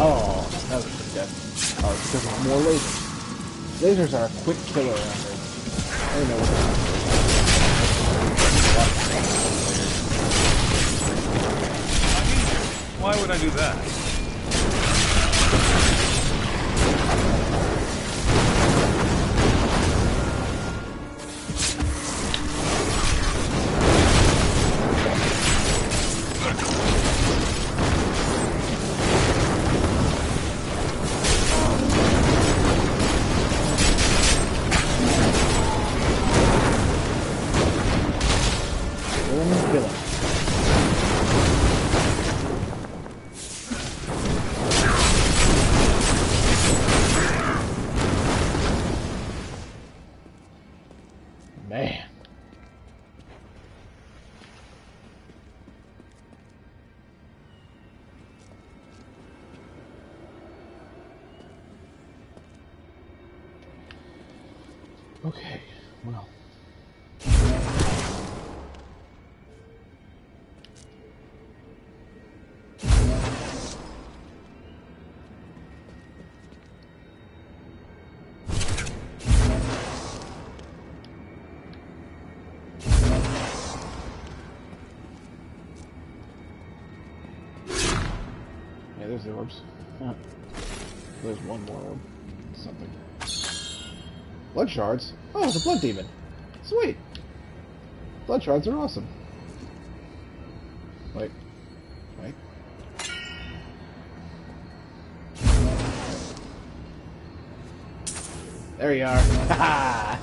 Oh, that was pretty good. Oh, it's because of more lasers. Lasers are a quick killer around here. I don't know what Why would I do that? Man. Okay, well. there's the orbs. Huh. There's one more orb. Something. Blood shards? Oh, it's a blood demon. Sweet! Blood shards are awesome. Wait. Wait. There you are. Ha!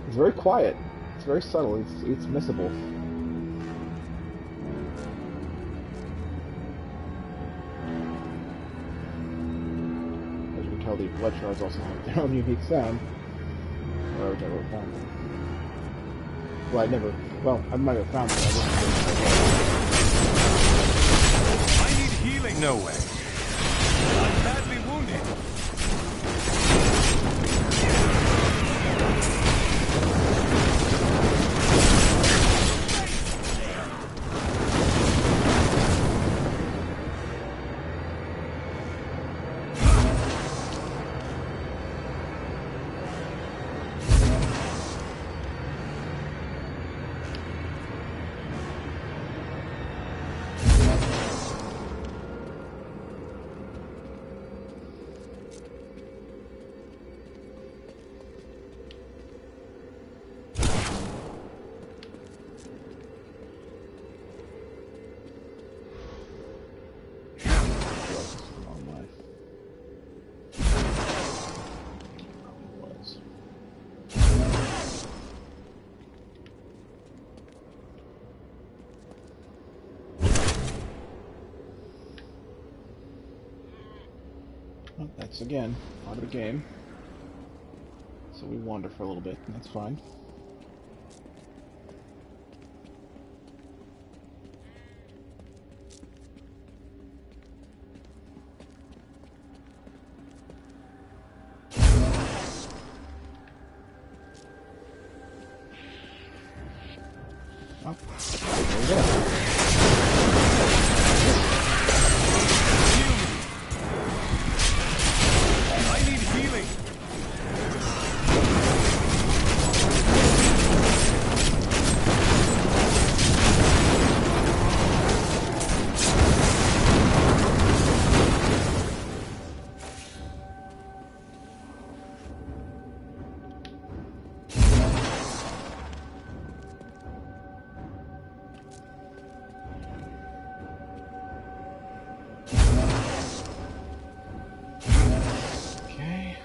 It's very quiet. It's very subtle. It's missable. As you can tell, the blood shards also have their own unique sound. Or I've never found them. Well, I never. Well, I might have found them. I need healing. No way. I'm badly wounded. Well, that's again part of the game. So we wander for a little bit, and that's fine. Oh, there we go. I need healing. Okay.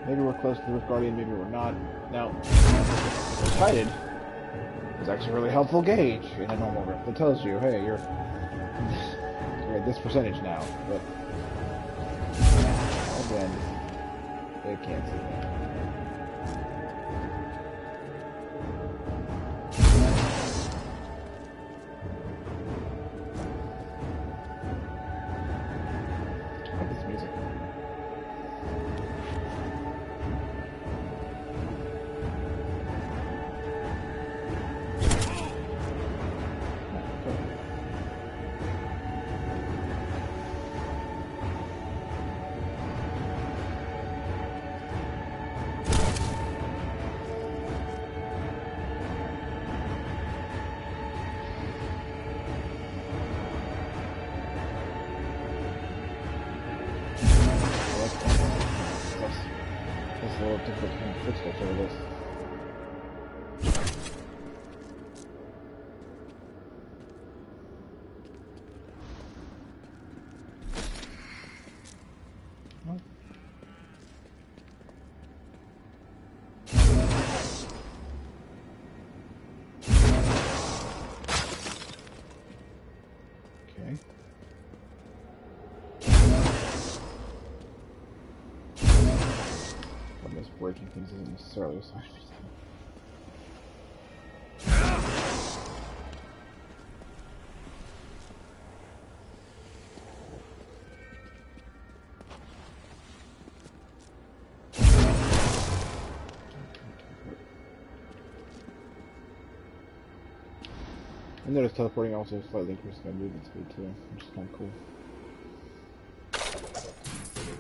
Maybe we're close to the Rift Guardian, maybe we're not. Now, excited is actually a really helpful gauge in a normal Rift. It tells you, hey, you're at this percentage now, but again, it can't see that. I like this music. That's a little difficult to fix that over this. Okay. breaking things isn't necessarily a sign of anything. I noticed teleporting also slightly increases my movement speed too, which is kind of cool.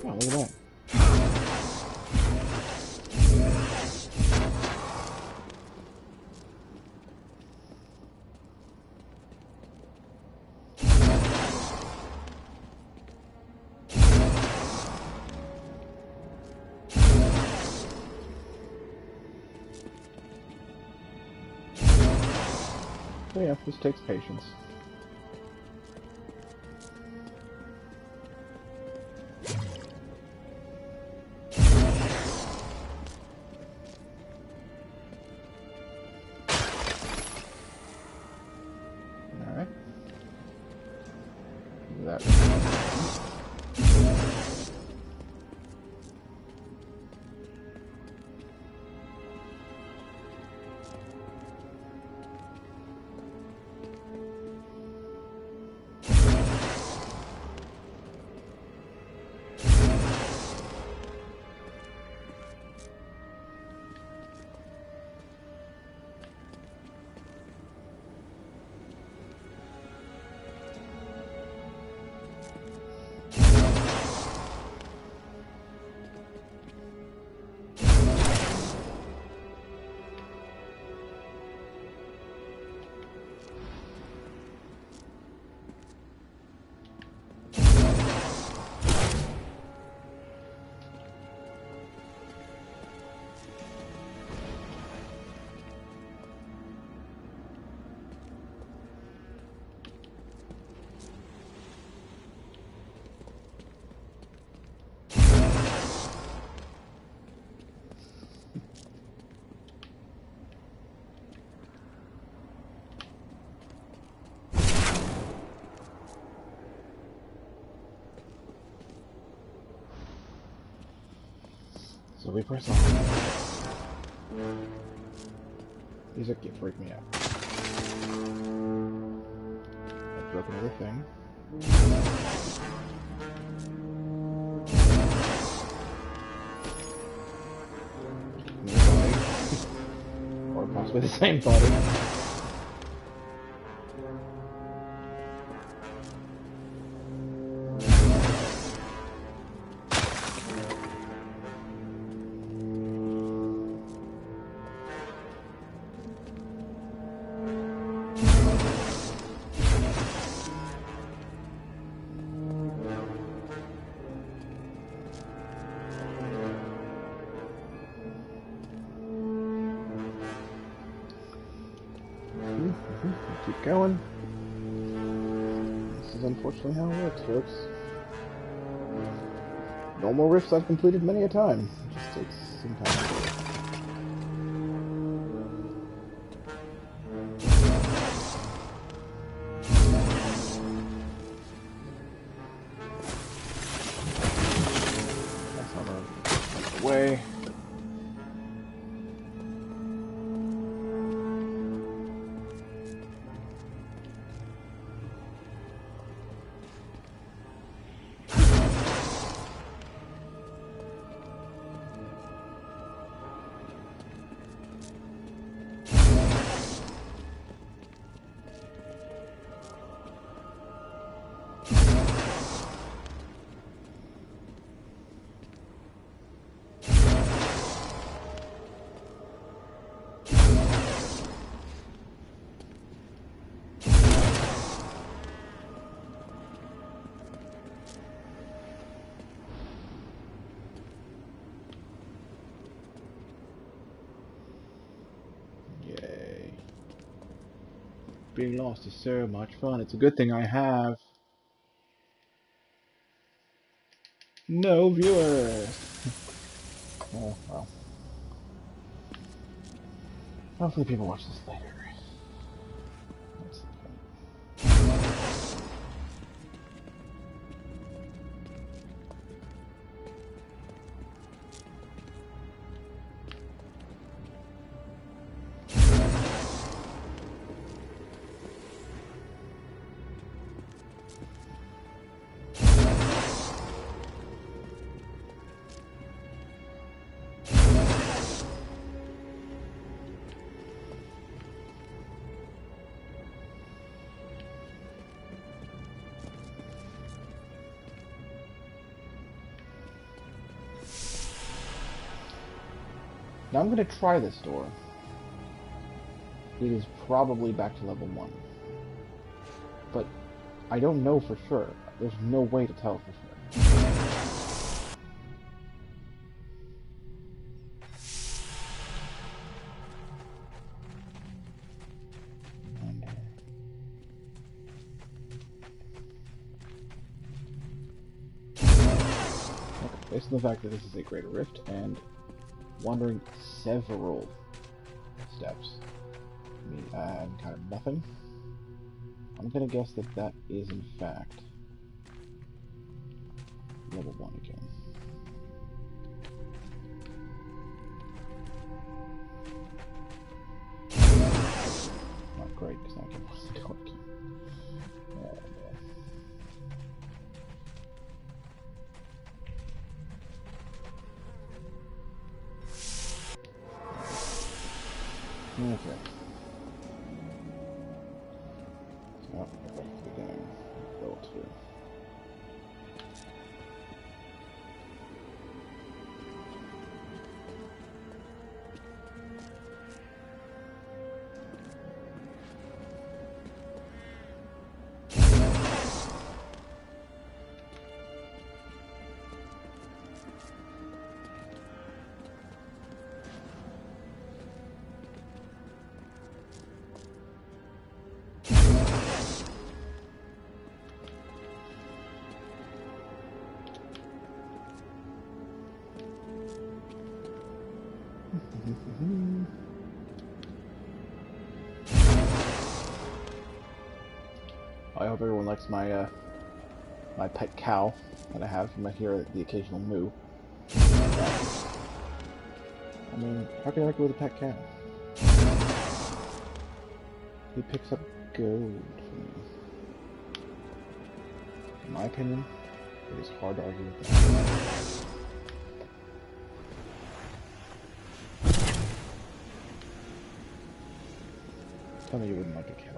Oh, look at that. So yeah, this takes patience. Alright. That. So we press on. These are get freak me out. I broke another thing. Another body. Or possibly the same body. Keep going. This is unfortunately how it works, folks. Normal rifts I've completed many a time. It just takes some time to do it. That's not the way. Yay. Being lost is so much fun. It's a good thing I have no viewers. Oh, well. Hopefully people watch this later. That's the point. Now I'm going to try this door. It is probably back to level 1. But I don't know for sure. There's no way to tell for sure. Based on the fact that this is a greater rift and wandering several steps, and kind of nothing, I'm gonna guess that that is in fact level 1 again. Not great, because now I can close the door again. Okay. So, again, level 2. I hope everyone likes my my pet cow that I have. You might hear the occasional moo. I mean, how can I go with a pet cow? He picks up gold for me. In my opinion, it is hard to argue with that. Tell me you wouldn't like a cow.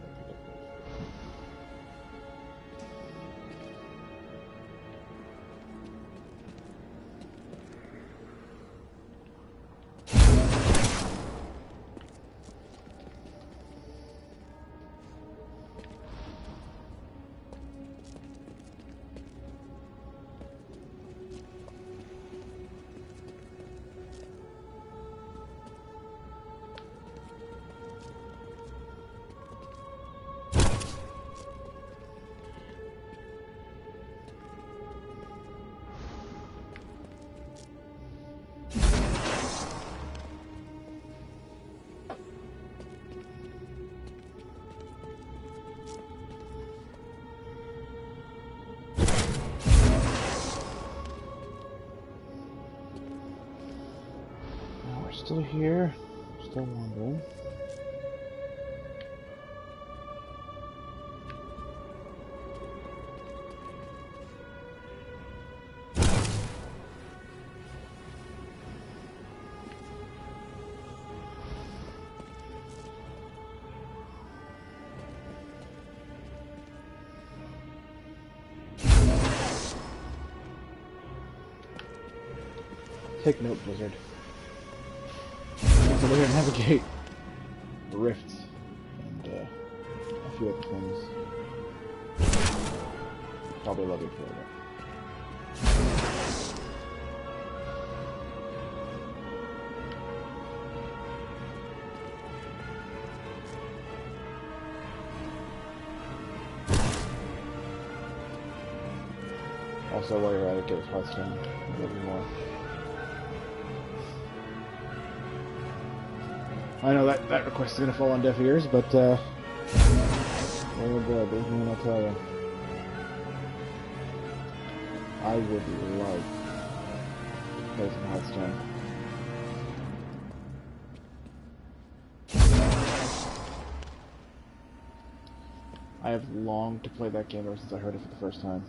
Still here, still wandering. Take note, Blizzard. So we're gonna navigate rifts and a few other things. Probably love it for it. Also, while you're at it, get his Hearthstone a little more. I know that request is going to fall on deaf ears, but, oh boy, believe me when I tell you. I would love to play some Hearthstone. I have longed to play that game ever since I heard it for the first time.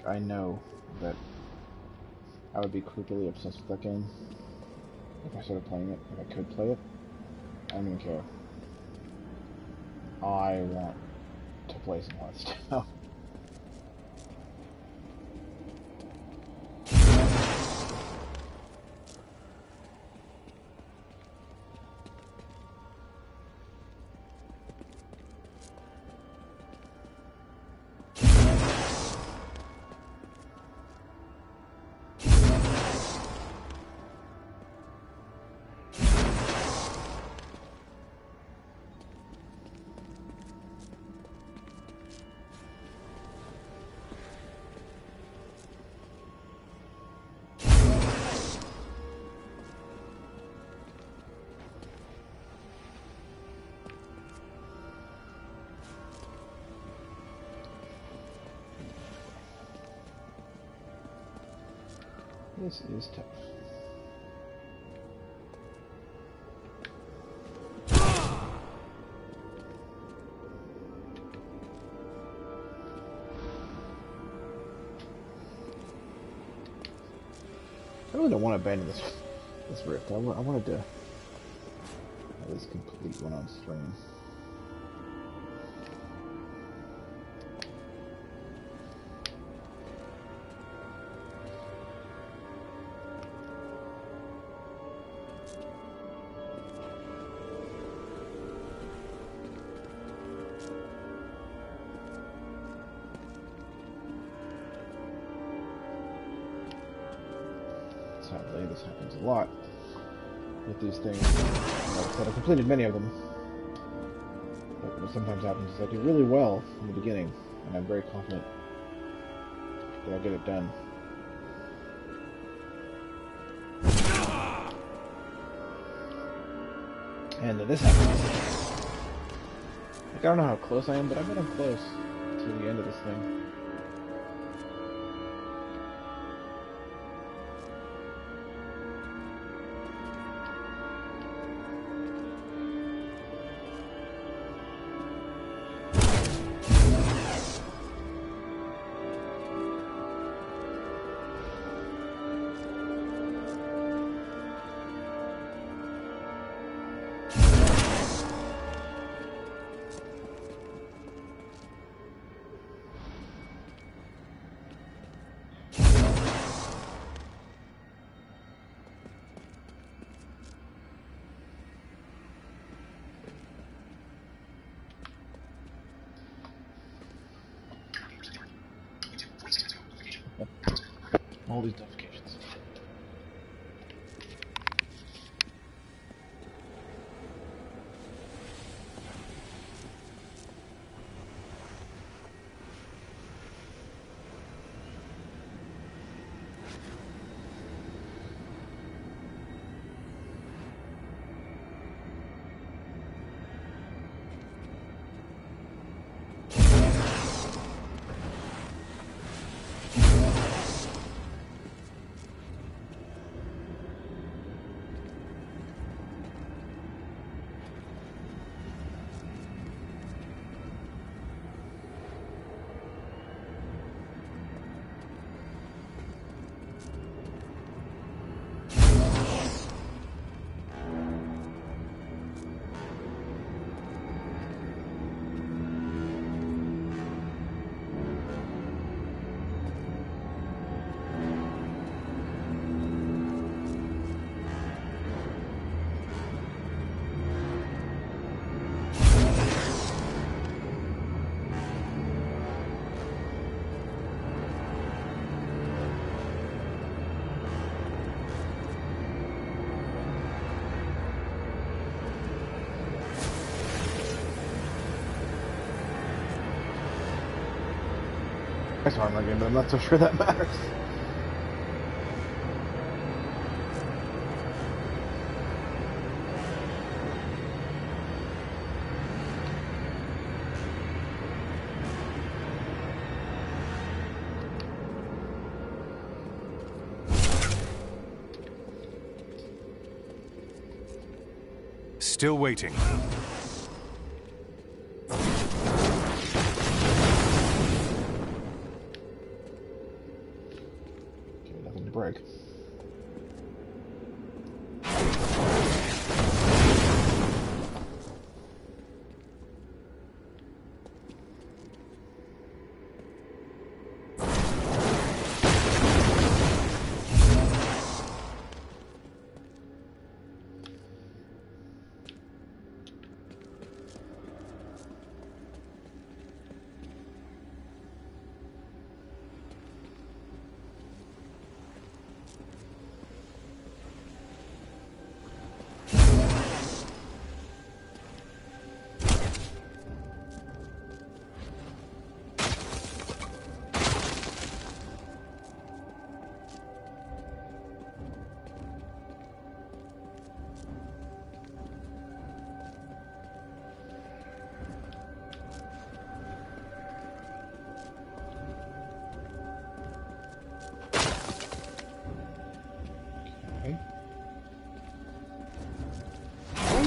I know that I would be creepily obsessed with that game if I started playing it. If I could play it, I don't even care. I want to play some more stuff. This is tough. I really don't want to abandon this rift. I wanted to at least complete one on stream. Sadly, this happens a lot with these things. Like I said, I've completed many of them. But what sometimes happens is I do really well in the beginning, and I'm very confident that I'll get it done. And this happens. Like, I don't know how close I am, but I bet I'm close to the end of this thing. All these notifications. Nice armor game, but I'm not so sure that matters. Still waiting. Nothing to break.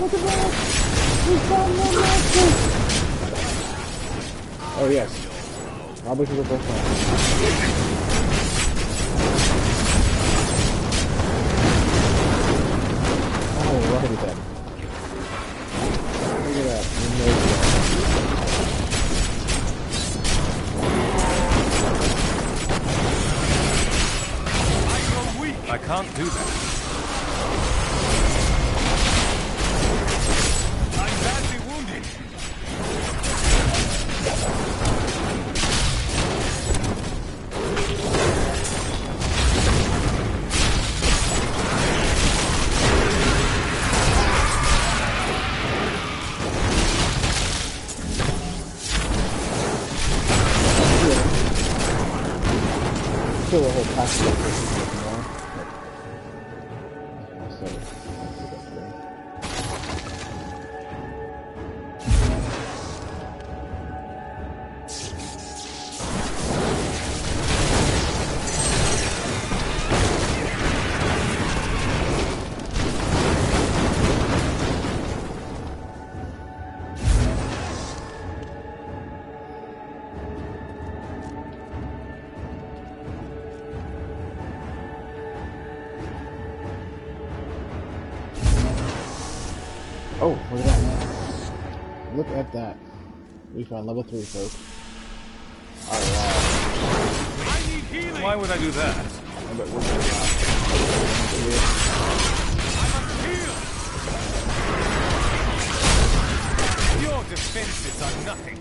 Look at that! We found more monsters! Oh yes. Probably for the first time. Alrighty then. Look at that. I can't do that. I'm badly wounded. Kill a whole pack of oh, look at that. Look at that. We found level 3, folks. Alright. I need healing. Why would I do that? I bet we're gonna I must heal. Your defenses are nothing.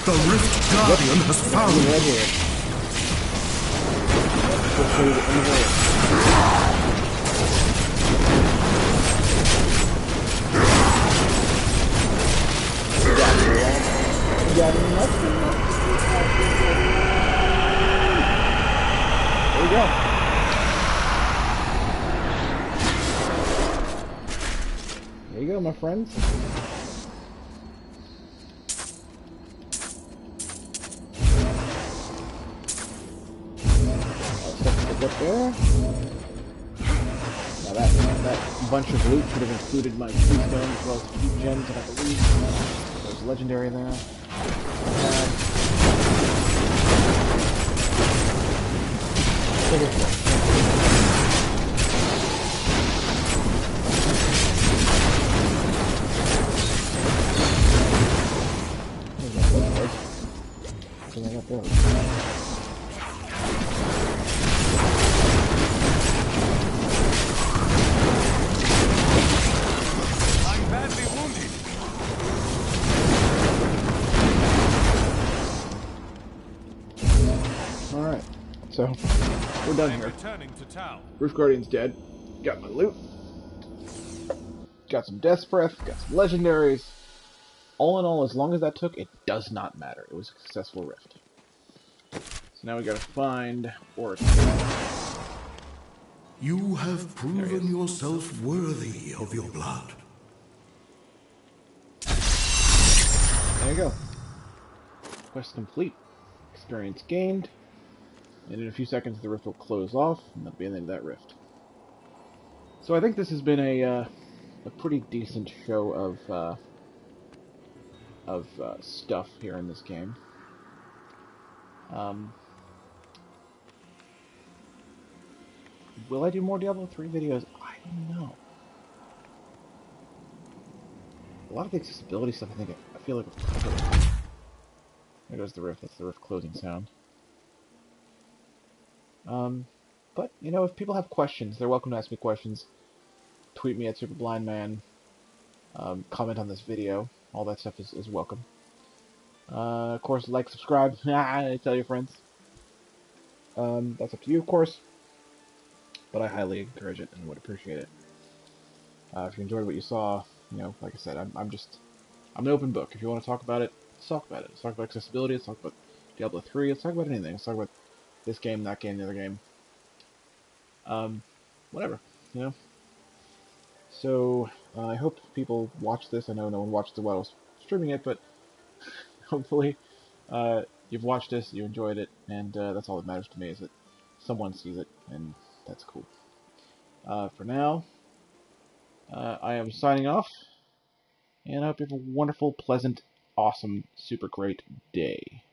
The Rift Guardian has found you. right here. Let's go to the end of it. You got nothing. There we go. There you go, my friends. Up there. Now that bunch of loot should have included my keystone as well as 2 gems, and I believe there's legendary there. I got those. Alright, so we're done here. Returning to town. Roof Guardian's dead. Got my loot. Got some Death's Breath. Got some legendaries. All in all, as long as that took, it does not matter. It was a successful rift. So now we gotta find Oracle. You have proven yourself worthy of your blood. There you go. Quest complete. Experience gained. And in a few seconds the rift will close off, and that'll be the end of that rift. So I think this has been a pretty decent show of stuff here in this game. Will I do more Diablo 3 videos? I don't know. A lot of the accessibility stuff, I feel like we've covered. There goes the rift. That's the rift closing sound. But, you know, if people have questions, they're welcome to ask me questions. Tweet me at SuperBlindMan. Comment on this video. All that stuff is welcome. Of course, like, subscribe. Tell your friends. That's up to you, of course. But I highly encourage it and would appreciate it. If you enjoyed what you saw, you know, like I said, I'm an open book. If you want to talk about it, let's talk about it. Let's talk about accessibility. Let's talk about Diablo 3. Let's talk about anything. Let's talk about this game, that game, the other game. Whatever, you know. So I hope people watch this. I know no one watched it while I was streaming it, but hopefully you've watched this, you enjoyed it, and that's all that matters to me, is that someone sees it, and that's cool. For now, I am signing off, and I hope you have a wonderful, pleasant, awesome, super great day.